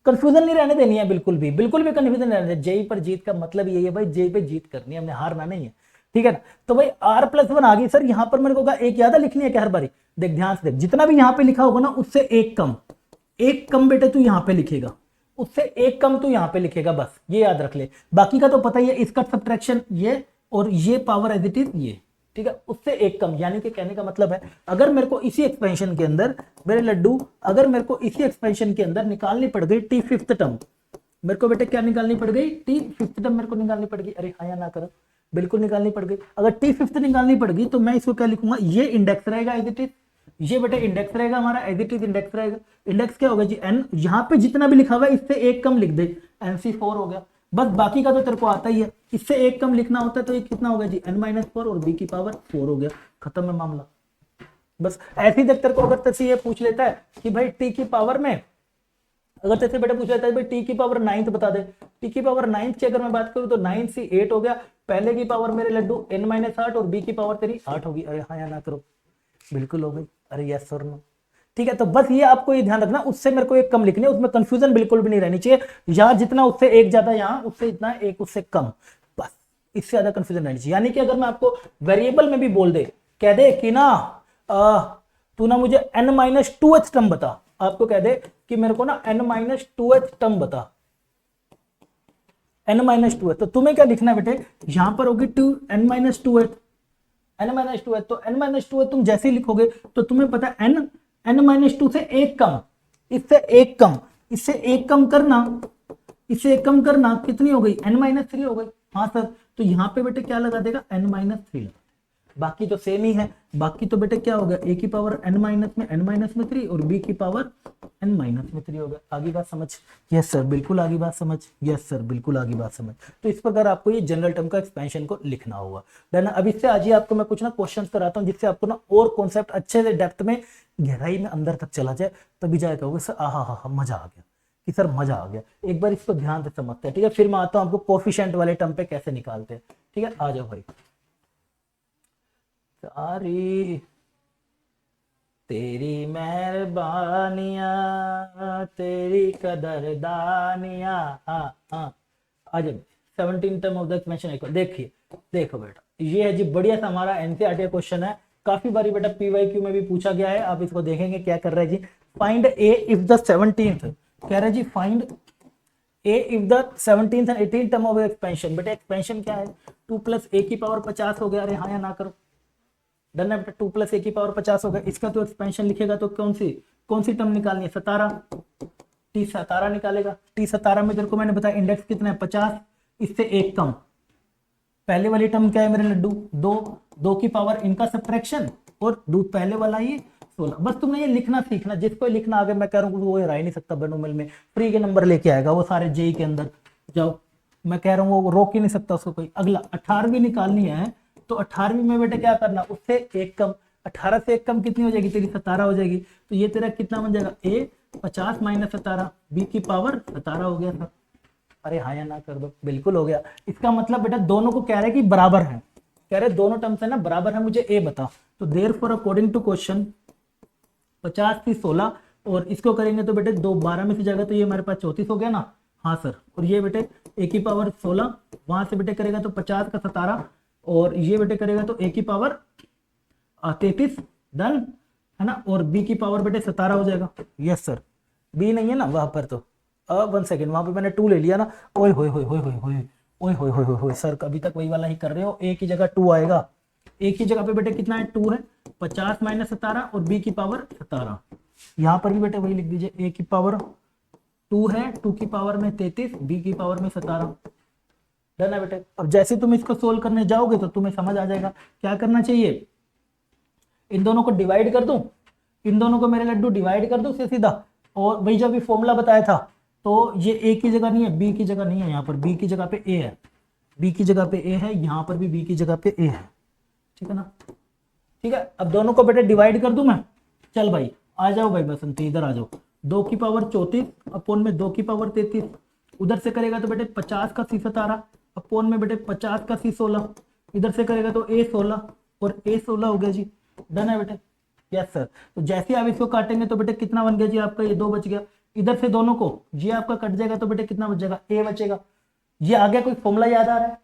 कंफ्यूजन नहीं रहने देनी है, बिल्कुल भी कंफ्यूजन नहीं रहने। जेई पर जीत का मतलब यही है भाई, जेई पे जीत करनी है, हमने हारना नहीं है, ठीक है ना। तो भाई r प्लस वन आ गई, सर यहां पर मेरे को एक ज्यादा लिखनी है क्या हर बारी। देख ध्यान से देख, जितना भी यहां पे लिखा होगा ना उससे एक कम बेटे तू यहां पे लिखेगा, उससे एक कम तू यहां पे लिखेगा, बस ये याद रख ले। बाकी का तो पता ही है, इसका सब्ट्रैक्शन ये और ये पावर एज इट इज ये, ठीक है, उससे एक कम। यानी कि कहने का मतलब है, अगर मेरे को इसी एक्सपेंशन के अंदर मेरे लड्डू, अगर मेरे को इसी एक्सपेंशन के अंदर निकालनी पड़ गई टी फिफ्थ टर्म, मेरे को बेटे क्या निकालनी पड़ गई, टी फिफ्थ टर्म मेरे को निकालनी पड़ गई। अरे हाँ या ना करो, बिल्कुल निकालनी पड़ गई। अगर टी फिफ्थ निकालनी पड़ गई तो मैं इसको क्या लिखूंगा, ये इंडेक्स रहेगा एज इट इज, ये बेटे इंडेक्स रहेगा हमारा, एज इट इज इंडेक्स रहेगा। इंडेक्स क्या होगा जी, एन, यहां पे जितना भी लिखा हुआ है इससे एक कम लिख दे, NC4 हो गया। बस बाकी का तो तेरे को आता ही है, इससे एक कम लिखना होता है तो ये कितना होगा जी, n-4 और b की पावर 4 हो गया, खत्म है मामला। बस ऐसे ही देख, तेरे को अगर तेरे से ये पूछ लेता है कि भाई t की पावर में, अगर तेरे से बेटा पूछ लेता है भाई t की पावर 9 बता दे, t की पावर 9 की अगर मैं बात करूं तो 9 से 8 हो गया। पहले की पावर मेरे लड्डू n-8 और b की पावर तेरी 8 होगी। अरे हाँ या ना करो, बिल्कुल हो गई। अरे यस और नो, ठीक है। तो बस ये आपको ये ध्यान रखना, उससे मेरे को एक कम लिखनी है, उसमें कंफ्यूजन बिल्कुल भी नहीं रहनी चाहिए। यहां जितना उससे एक ज्यादा, यहां उससे इतना एक उससे कम, बस इससे ज्यादा कंफ्यूजन रहनी चाहिए। यानी कि अगर मैं आपको वेरिएबल में भी बोल दे, कह दे कि ना तू ना मुझे n-2h टर्म बता, आपको कह दे कि मेरे को ना n-2h टर्म बता, n-2h, तो तुम्हें क्या लिखना है बेटे, यहां पर होगी n-2h, n-2h, तो n-2h तुम जैसे ही लिखोगे तो तुम्हें पता है n-2 से एक कम, इससे एक कम, इससे एक कम करना, इससे एक कम करना कितनी हो गई, n-3 हो गई। हाँ सर, तो यहां पे बेटे क्या लगा देगा, n-3, बाकी तो सेम ही है। बाकी तो बेटे क्या हो गया, a की पावर n-3 और b की पावर n-3 हो गया। आगे बात समझ, यस सर बिल्कुल आगे बात समझ, यस सर बिल्कुल आगे बात समझ। तो इस प्रकार आपको ये जनरल टर्म का एक्सपेंशन को लिखना होगा। देन अब इससे आज ही आपको मैं कुछ ना क्वेश्चंस कराता हूं, जिससे आपको ना और कॉन्सेप्ट अच्छे से डेप्थ में, गहराई में अंदर तक चला जाए, तभी जाएगा होगा सर आहा मजा आ गया, कि सर मजा आ गया। एक बार इसको ध्यान से समझते हैं, ठीक है। फिर मैं आता हूं आपको कोफिशिएंट वाले टर्म पे कैसे निकालते हैं, ठीक है। आ जाओ भाई। सारी तेरी मेहरबानियां, तेरी कदरदानियां, हाँ हाँ आ जाओ। 17 term of the expansion equal, देखिए देखो बेटा ये है जी बढ़िया सा हमारा एनसीईआरटी क्वेश्चन है, काफी बारी बेटा पीवाईक्यू में भी पूछा गया है। आप इसको देखेंगे क्या कर रहा है जी, find a if the 17th, कह रहा है जी find a if the 17th and 18th term of expansion. बेटा एक्सपेंशन क्या है, 2 प्लस ए की पावर 50 हो गया, अरे हाँ या ना करो, डन है बेटा, 2 प्लस ए की पावर 50 हो गया। इसका तो एक्सपेंशन लिखेगा तो कौन सी टर्म निकालनी है, 17, टी 17 निकालेगा। टी 17 में तेरे को मैंने बताया इंडेक्स कितना है 50, इससे एक कम, पहले वाली टर्म क्या है मेरे लड्डू, 2 की पावर इनका सब्ट्रैक्शन और दूध पहले वाला ये 16। बस तुमने ये लिखना सीखना, जिसको लिखना आगे मैं कह रहा हूँ वो रह ही नहीं सकता बनोमल में, फ्री के नंबर लेके आएगा वो सारे जेई के अंदर। जाओ, मैं कह रहा हूँ वो रोक ही नहीं सकता उसको कोई। अगला 18वीं निकालनी है, तो 18वीं में बेटा क्या करना, उससे एक कम, 18 से एक कम कितनी हो जाएगी तेरी, 17 हो जाएगी। तो ये तेरा कितना बन जाएगा, ए 50 माइनस 17, बी की पावर 17 हो गया था। अरे हाँ या ना कर दो, बिल्कुल हो गया। इसका मतलब बेटा दोनों को कह रहे हैं कि बराबर है, कह रहे दोनों टर्म्स है ना बराबर है, मुझे ए बता। तो देयरफॉर अकॉर्डिंग टू क्वेश्चन 50 थी 16 और इसको करेंगे तो बेटे 2 12 में से जाएगा तो ये हमारे पास 34 हो गया ना, हाँ सर। और ये बेटे ए की पावर 16 वहां से बेटे करेगा तो 50 का 17 और ये बेटे करेगा तो ए की पावर 33, डन है ना। और बी की पावर बेटे 17 हो जाएगा, यस सर। बी नहीं है ना वहां पर, तो अब 1 सेकेंड, वहां पे मैंने 2 ले लिया ना, ओए होए होए होए होए होए ओए होए होए होए सर, अभी तक वही वाला ही कर रहे हो। ए की जगह 2 आएगा, ए की जगह पे बेटे कितना है 2 है, 50 माइनस 17 और बी की पावर 17। यहाँ पर भी बेटे वही लिख दीजिए, ए की पावर 2 है, 2 की पावर में 33, बी की पावर में 17, डन है बेटे। अब जैसे तुम इसको सोल्व करने जाओगे तो तुम्हें समझ आ जाएगा क्या करना चाहिए, इन दोनों को डिवाइड कर दूं, इन दोनों को मेरे लड्डू डिवाइड कर दूं सीधा, और वही जो अभी फॉर्मूला बताया था, तो ये ए की जगह नहीं है, बी की जगह नहीं है, यहाँ पर बी की जगह पे ए है, बी की जगह पे ए है, यहाँ पर भी बी की जगह पे ए है, ठीक है ना। ठीक है, अब दोनों को बेटे डिवाइड कर दूं मैं, चल भाई आ जाओ भाई बसंती इधर आ जाओ। 2 की पावर 34 अपोन में 2 की पावर 33, उधर से करेगा तो बेटे 50 का C 17 अपोन में बेटे 50 का C 16, इधर से करेगा तो A 16 और A 16 हो गया जी, डन है बेटे, यस सर। तो जैसे आप इसको काटेंगे तो बेटे कितना बन गया जी आपका, ये 2 बच गया, इधर से दोनों को ये आपका कट जाएगा तो बेटे कितना बच जाएगा, ए बचेगा। ये आ गया, कोई फॉर्मूला याद आ रहा है,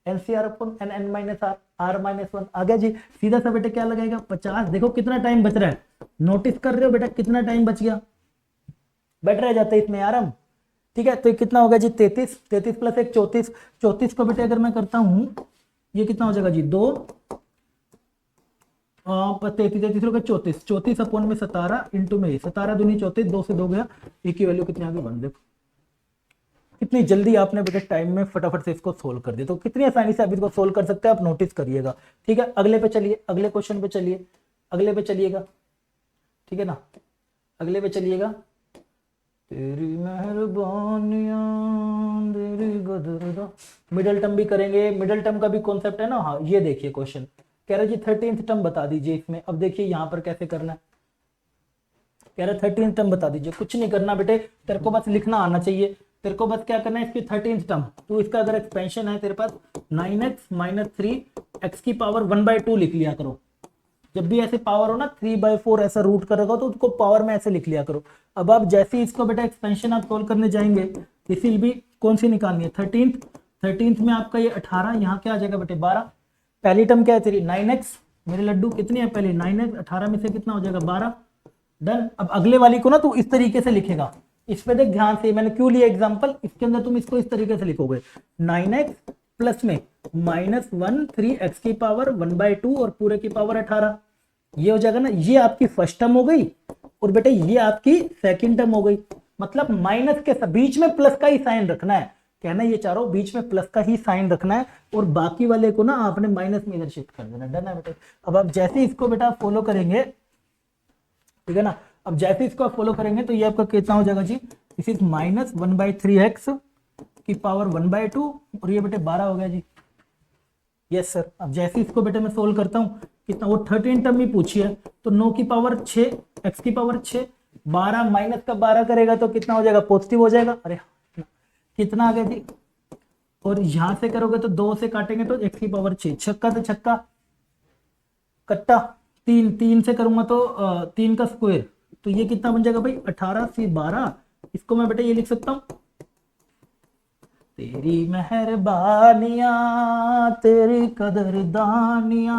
NCR upon N N minus R, R minus 1 आ गया जी। सीधा सा बेटे क्या लगेगा 50, देखो कितना टाइम बच रहा है, नोटिस कर रहे हो बेटा कितना टाइम बच गया, बैठ रह जाते इसमें यार हम, ठीक है। तो ये कितना हो गया जी 33, 33 प्लस 1 34, 34 को बेटे अगर मैं करता हूँ ये कितना हो जाएगा जी 2 33 होगा 34, 34 अपोन में 17 इंटू में 17 दूनी 34, 2 से 2 गया, एक की वैल्यू कितनी आ गई 1। देखो कितनी जल्दी आपने बेटे टाइम में फटाफट से इसको सोल्व कर दिया, तो कितनी आसानी से आप इसको सोल्व कर सकते हैं, आप नोटिस करिएगा। ठीक है, अगले पे चलिए, अगले क्वेश्चन पे चलिए, अगले पे चलिएगा, ठीक है ना, अगले पे चलिएगा। तेरी मेहरबानियां तेरी गदर, मिडल टर्म भी करेंगे, मिडल टर्म का भी कॉन्सेप्ट है ना। हाँ ये देखिए क्वेश्चन कह रहा जी 13th टर्म बता दीजिए इसमें। अब देखिए यहाँ पर कैसे करना है, कह रहा 13th टर्म बता दीजिए, कुछ नहीं करना बेटे, तेरे को बस लिखना आना चाहिए, तेरे को बस क्या करना है इसकी 13th टर्म, तो इसका अगर एक्सपेंशन है तेरे पास 9x माइनस 3 x की पावर 1/2 लिख लिया करो। जब भी ऐसे पावर हो ना 3/4 ऐसा रूट करेगा तो उसको पावर में ऐसे लिख लिया करो। अब आप जैसे इसको बेटा एक्सपेंशन आप सोल्व करने जाएंगे, इसी भी कौन सी निकालनी है 13th में आपका ये 18, यहाँ क्या आ जाएगा बेटे 12, पहली टर्म क्या है तेरी 9x, मेरे लड्डू कितनी है पहले 9x, 18 में से कितना हो जाएगा 12, डन। अब अगले वाली को ना तू इस तरीके से लिखेगा, इस पे देख ध्यान से, मैंने क्यों लिया एग्जांपल, इसके अंदर तुम इसको इस तरीके से लिखोगे 9x प्लस में -1 3x की पावर 1/2 और पूरे की पावर 18, ये हो जाएगा ना, ये आपकी फर्स्ट टर्म हो गई और बेटे ये आपकी सेकंड टर्म हो गई। मतलब माइनस के बीच में प्लस का ही साइन रखना है, कहना ये चारों बीच में प्लस का ही साइन रखना है और बाकी वाले को ना आपने माइनस में इधर शिफ्ट कर देना, डन है बेटे। अब आप जैसे इसको बेटा फॉलो करेंगे, ठीक है ना, अब जैसे इसको आप फॉलो करेंगे तो ये आपका कितना हो जाएगा जी, दिस इज -1/3x की पावर 1/2 और ये बेटे 12 हो गया जी, यस सर। अब जैसे इसको बेटे मैं सोल्व करता हूँ कितना, वो 13 टर्म ही पूछी है, तो 9 की पावर 6 x की पावर 6, 12 माइनस का 12 करेगा तो कितना हो जाएगा पॉजिटिव हो जाएगा, अरे कितना आ गया जी। और यहां से करोगे तो 2 से काटेंगे तो x की पावर 6, छक्का से छक्का कट्टा, 3 से करूंगा तो 3 का स्क्वायर, तो ये कितना बन जाएगा भाई 18 से 12, इसको मैं बेटा ये लिख सकता हूँ तेरी मेहरबानियां, तेरी कदरदानियां।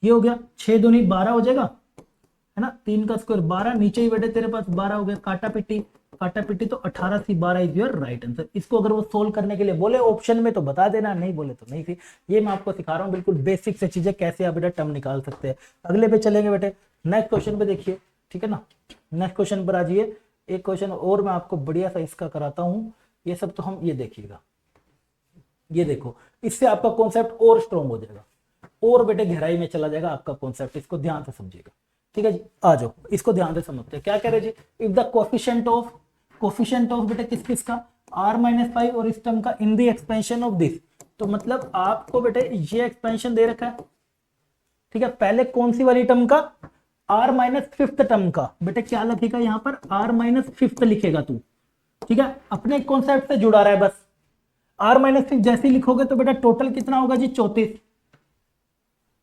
ये हो गया, 6 दूनी 12 हो जाएगा, है ना, 3 का स्क्वायर 12, नीचे ही बेटे तेरे पास 12 हो गया, काटा पिट्टी, काटा पिट्टी, तो 18 सी 12 इज योर राइट आंसर। इसको अगर वो सोल्व करने के लिए बोले ऑप्शन में तो बता देना, नहीं बोले तो नहीं। फिर ये मैं आपको सिखा रहा हूँ बिल्कुल बेसिक से चीजें, कैसे आप बेटा टर्म निकाल सकते हैं। अगले पे चलेंगे बेटे, नेक्स्ट क्वेश्चन पे देखिए, ठीक है ना, नेक्स्ट क्वेश्चन पर आ जाइए। एक क्वेश्चन और मैं आपको बढ़िया सा इसका कराता हूँ, ये सब तो हम, ये देखिएगा, ये देखो, इससे आपका कॉन्सेप्ट और स्ट्रॉन्ग हो जाएगा, और बेटे गहराई में चला जाएगा आपका कॉन्सेप्ट, इसको ध्यान से समझिएगा, ठीक है जी। आ जाओ, इसको ध्यान से समझते हैं। क्या कह रहे जी, इफ द कोफिशिएंट ऑफ बेटे किस किस का, r-5 और इस टर्म का in the expansion of this, तो मतलब आपको बेटे ये एक्सपेंशन दे रखा है, ठीक है। पहले कौन सी वाली टर्म का, r-5th टर्म का, बेटे क्या लिखेगा यहां पर, r-5th लिखेगा तू, ठीक है, अपने कॉन्सेप्ट से जुड़ा रहा है बस। r-6 जैसे लिखोगे तो बेटा टोटल कितना होगा जी, 34,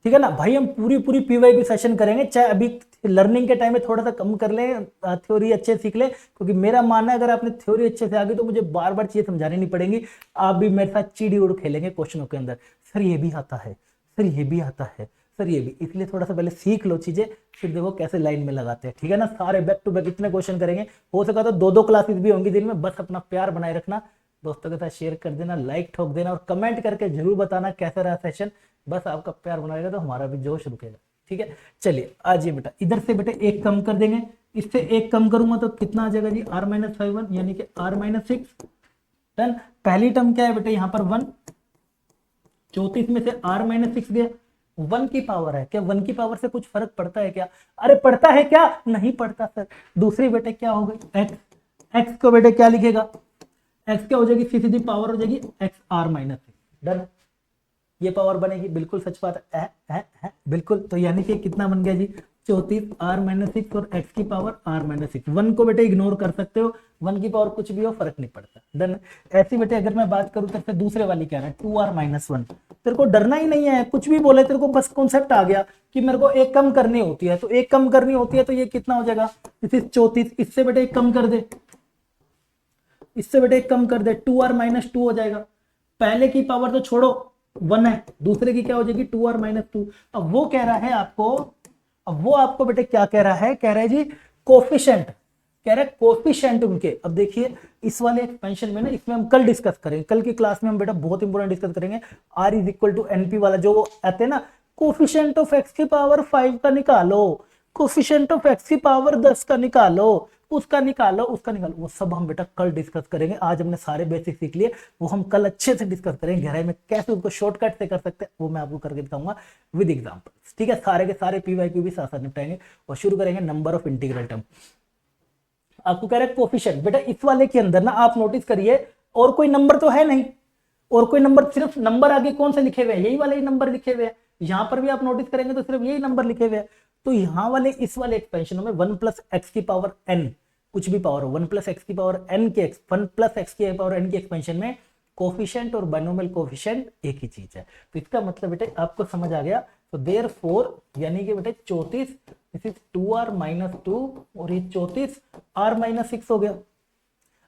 ठीक है ना भाई। हम पूरी पूरी पीवाईक्यू सेशन करेंगे, चाहे अभी लर्निंग के टाइम में थोड़ा सा कम कर ले, थ्योरी अच्छे सीख ले, क्योंकि मेरा मानना है अगर आपने थ्योरी अच्छे से आ गई तो मुझे बार बार चीजें समझानी नहीं पड़ेंगी, आप भी मेरे साथ चिड़ी उड़ खेलेंगे क्वेश्चनों के अंदर, सर ये भी आता है, सर ये भी आता है, सर ये भी, इसलिए थोड़ा सा पहले सीख लो चीजें, फिर देखो कैसे लाइन में लगाते हैं, ठीक है ना। सारे बैक टू बैक इतने क्वेश्चन करेंगे, हो सका तो 2-2 क्लासेस भी होंगी दिन में। बस अपना प्यार बनाए रखना, दोस्तों के साथ शेयर कर देना, लाइक ठोक देना, और कमेंट करके जरूर बताना कैसा रहा सेशन। बस आपका प्यार बनाएगा तो हमारा भी जोश रुकेगा, ठीक है। चलिए आज ये बेटा, इधर से बेटे एक कम कर देंगे, इससे एक कम करूंगा तो कितना आ जाएगा जी, r-5 यानी कि r-6। डन। पहली टर्म क्या है बेटे, यहाँ पर 1, 34 में से r-6 गया, 1 की पावर है क्या, 1 की पावर से कुछ फर्क पड़ता है क्या, अरे पड़ता है क्या, नहीं पड़ता सर। दूसरी बेटे क्या हो गई, x, x को बेटे क्या लिखेगा, x क्या हो जाएगी, सीधी पावर हो जाएगी x r-6। डन, ये पावर बनेगी, बिल्कुल सच बात है, बिल्कुल। तो यानी कि कितना बन गया जी, 34 r-6 और x की पावर r-6। 1 को बेटे इग्नोर कर सकते हो, 1 की पावर कुछ भी हो फर्क नहीं पड़ता। डन। ऐसी बेटे अगर मैं बात करूं तो दूसरे वाली क्या है, 2r-1। तेरे को डरना ही नहीं है, कुछ भी बोले तेरे को, बस कॉन्सेप्ट आ गया कि मेरे को एक कम करनी होती है, तो एक कम करनी होती है, तो ये कितना हो जाएगा, 34, इससे बेटे एक कम कर दे, इससे बेटे एक कम कर दे, 2r-2 हो जाएगा। पहले की पावर तो छोड़ो, 1 है, दूसरे की क्या हो जाएगी, 2r-2। अब वो कह रहा है आपको, अब वो आपको बेटे क्या कह रहा है, कह रहा है जी कोफिशिएंट, कह रहा है कोफिशिएंट उनके। अब देखिए इस वाले एक्सपेंशन में ना, इसमें हम कल डिस्कस करेंगे, कल की क्लास में हम बेटा बहुत इंपॉर्टेंट डिस्कस करेंगे, r=np वाला जो आते हैं ना, कोफिशिएंट ऑफ x की पावर 5 का निकालो, कोफिशिएंट ऑफ x की पावर 10 का निकालो, उसका निकालो, उसका निकालो, वो सब हम बेटा कल डिस्कस करेंगे। आज हमने सारे बेसिक सीख लिए, वो हम कल अच्छे से डिस्कस करेंगे गहराई में, कैसे उसको शॉर्टकट से कर सकते हैं वो मैं आपको करके दिखाऊंगा विद एग्जांपल्स, ठीक है। सारे के सारे पीवाईक्यू भी साथ साथ निपटाएंगे, और शुरू करेंगे नंबर ऑफ इंटीग्रल टर्म। आपको कह रहे हैं कोफिशिएंट, बेटा इस वाले के अंदर ना आप नोटिस करिए, और कोई नंबर तो है नहीं, और कोई नंबर, सिर्फ नंबर आगे कौन से लिखे हुए हैं, यही वाले ही नंबर लिखे हुए हैं। यहां पर भी आप नोटिस करेंगे तो सिर्फ यही नंबर लिखे हुए हैं। तो यहाँ वाले इस वाले एक्सपेंशन में 1 + x की पावर n, कुछ भी पावर हो, 1 + x की पावर n के 1 + x की पावर n के एक्सपेंशन में कोफिशिएंट और बाइनोमियल कोफिशिएंट एक ही चीज है। तो इसका मतलब बेटे आपको समझ आ गया। तो देयरफॉर यानी कि बेटे 34 दिस इज 2r-2 और ये 34 r-6 हो गया।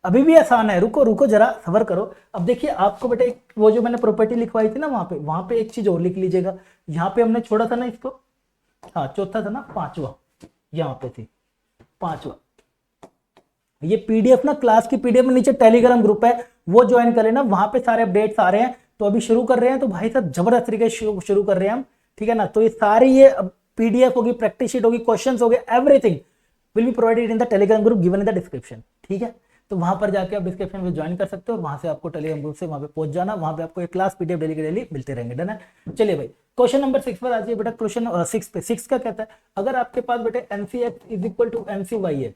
अभी भी आसान है, रुको रुको जरा सबर करो। अब देखिए आपको बेटे वो जो मैंने प्रॉपर्टी लिखवाई थी ना, वहां पे एक चीज और लिख लीजिएगा। यहाँ पे हमने छोड़ा था ना इसको, हाँ चौथा था ना, पांचवा यहाँ पे थी, पांचवा। ये पीडीएफ ना, क्लास की पीडीएफ में नीचे टेलीग्राम ग्रुप है, वो ज्वाइन करें ना, वहां पे सारे अपडेट्स आ रहे हैं। तो अभी शुरू कर रहे हैं, तो भाई साहब जबरदस्त तरीके से शुरू कर रहे हैं हम, ठीक है ना। तो ये सारी ये पीडीएफ होगी, प्रैक्टिस शीट होगी, क्वेश्चंस हो गए, everything will be provided in the Telegram group given in the description, ठीक है। तो वहां पर जाके आप डिस्क्रिप्शन में ज्वाइन कर सकते हो, वहां से आपको टेलीग्राम ग्रुप से वहां पे पहुंच जाना, वहां पे आपको एक क्लास पीडीएफ डेली के डेली मिलते रहेंगे। डन है। चलिए भाई क्वेश्चन नंबर 6 पर आ जाइए बेटा। क्वेश्चन 6 पे, 6 का कहता है अगर आपके पास बेटे NCX = NCY है,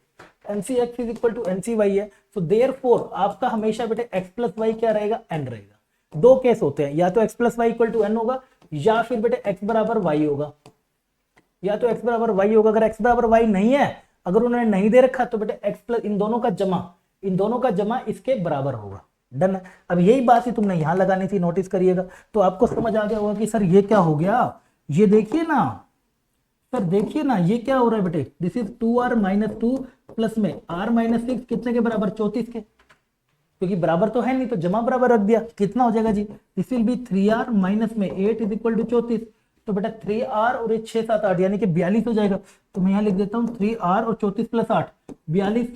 NCX = NCY है, तो देयरफॉर आपका हमेशा बेटे x + y क्या रहेगा, n रहेगा। दो केस होते हैं, या तो x + y = n होगा, या फिर बेटे x = y होगा, या तो x = y होगा। अगर x = y नहीं है, अगर उन्होंने नहीं दे रखा, तो बेटे x + इन दोनों का जमा इसके बराबर होगा। डन है। अब यही बात ही तुमने यहां लगानी थी, नोटिस करिएगा। तो आपको समझ आ गया होगा कि सर ये क्या हो गया, ये देखिए ना सर, देखिए ना ये क्या हो रहा है बेटे, दिस इज 2r-2 प्लस में r-6 कितने के बराबर, 34 के, क्योंकि बराबर तो है नहीं, तो जमा बराबर रख दिया, कितना हो जाएगा जी, this will be 3r minus में 8 इज इक्वल टू 34। तो बेटा 3r और ये 6 7 8 यानी कि 42 हो जाएगा। तो मैं यहाँ लिख देता हूँ 3r और 34 प्लस 8 42,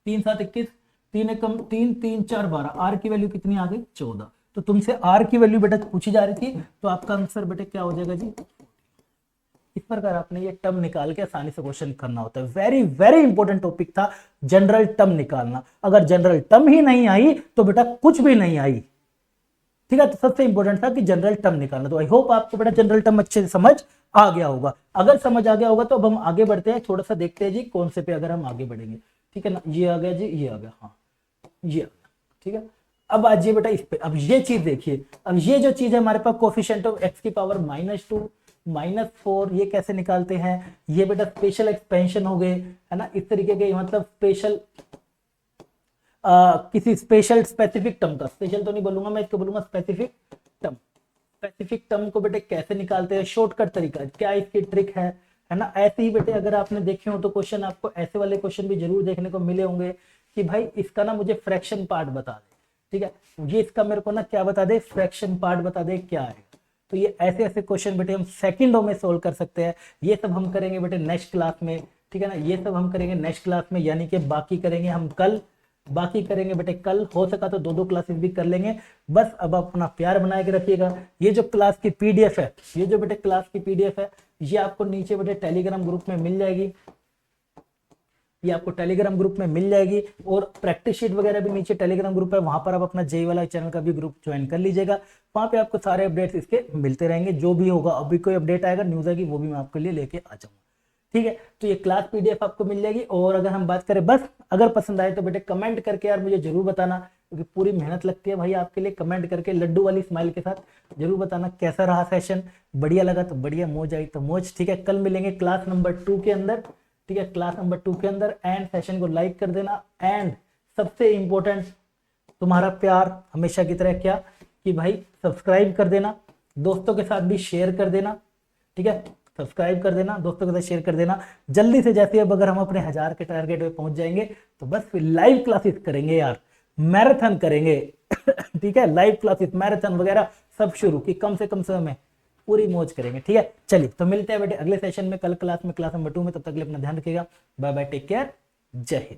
3 7 21, 3 एकम 3 3 4 12, आर की वैल्यू कितनी आ गई 14। तो तुमसे आर की वैल्यू बेटा पूछी जा रही थी, तो आपका आंसर बेटा क्या हो जाएगा जी। इस प्रकार आपने ये टर्म निकाल के आसानी से क्वेश्चन करना होता है। वेरी वेरी इंपॉर्टेंट टॉपिक था जनरल टर्म निकालना। अगर जनरल टर्म ही नहीं आई तो बेटा कुछ भी नहीं आई, ठीक है। तो सबसे इंपॉर्टेंट था कि जनरल टर्म निकालना। तो आई होप आपको बेटा जनरल टर्म अच्छे से समझ आ गया होगा। अगर समझ आ गया होगा तो अब हम आगे बढ़ते हैं, थोड़ा सा देखते हैं जी कौन से पे अगर हम आगे बढ़ेंगे, ठीक है ना। ये आ गया जी, ये आ गया, हाँ ये आ गया, ठीक है। अब आज ये बेटा इस पे, अब ये चीज देखिए, अब ये जो चीज है हमारे पास कोफिशिएंट ऑफ एक्स की पावर -2 -4, ये कैसे निकालते हैं। ये बेटा स्पेशल एक्सपेंशन हो गए, है ना, इस तरीके के, मतलब स्पेशल किसी स्पेशल स्पेसिफिक टर्म का, स्पेशल तो नहीं बोलूंगा मैं, इसको बोलूंगा स्पेसिफिक टर्म। स्पेसिफिक टर्म को बेटे कैसे निकालते हैं, शॉर्टकट तरीका, क्या इसकी ट्रिक है ना। ऐसे ही बेटे अगर आपने देखे हो तो क्वेश्चन, आपको ऐसे वाले क्वेश्चन भी जरूर देखने को मिले होंगे कि भाई इसका ना मुझे फ्रैक्शन पार्ट बता दे, ठीक है, ये इसका मेरे को ना क्या बता दे, फ्रैक्शन पार्ट बता दे क्या है। तो ये ऐसे ऐसे क्वेश्चन बेटे हम सेकंडों में सोल्व कर सकते हैं। ये सब हम करेंगे बेटे नेक्स्ट क्लास में, ठीक है ना, ये सब हम करेंगे नेक्स्ट क्लास में, यानी कि बाकी करेंगे हम कल, बाकी करेंगे बेटे कल, हो सका तो 2-2 क्लासेस भी कर लेंगे। बस अब अपना प्यार बना के रखिएगा। ये जो क्लास की पीडीएफ है, ये जो बेटे क्लास की पीडीएफ है, ये आपको नीचे बेटे टेलीग्राम ग्रुप में मिल जाएगी, ये आपको टेलीग्राम ग्रुप में मिल जाएगी। और प्रैक्टिस शीट वगैरह भी नीचे टेलीग्राम ग्रुप है, वहां पर आप अपना जेई वाला चैनल का भी ग्रुप ज्वाइन कर लीजिएगा। वहां पे आपको सारे अपडेट्स इसके मिलते रहेंगे, जो भी होगा, अभी कोई अपडेट आएगा, न्यूज आएगी, वो भी मैं आपके लिए लेके आ जाऊंगा, ठीक है। तो ये क्लास पीडीएफ आपको मिल जाएगी। और अगर हम बात करें, बस अगर पसंद आए तो बेटे कमेंट करके यार मुझे जरूर बताना, क्योंकि पूरी मेहनत लगती है भाई आपके लिए। कमेंट करके लड्डू वाली स्माइल के साथ जरूर बताना कैसा रहा सेशन, बढ़िया लगा तो बढ़िया, मौज आई तो मौज, ठीक है। कल मिलेंगे क्लास नंबर 2 के अंदर, ठीक है, क्लास नंबर 2 के अंदर। एंड सेशन को लाइक कर देना। एंड सबसे इंपॉर्टेंट, तुम्हारा प्यार हमेशा की तरह क्या कि भाई सब्सक्राइब कर देना, दोस्तों के साथ भी शेयर कर देना, ठीक है, सब्सक्राइब कर देना, दोस्तों के साथ शेयर कर देना। जल्दी से जैसे अब अगर हम अपने 1000 के टारगेट पे पहुंच जाएंगे तो बस फिर लाइव क्लासेस करेंगे यार, मैराथन करेंगे ठीक है, लाइव क्लासेस, मैराथन वगैरह सब शुरू की, कम से कम समय में पूरी मौज करेंगे, ठीक है। चलिए तो मिलते हैं बेटे अगले सेशन में, कल क्लास में, क्लास नंबर 2 में। तब तक के लिए अपना ध्यान रखिएगा। बाय बाय, टेक केयर, जय हिंद।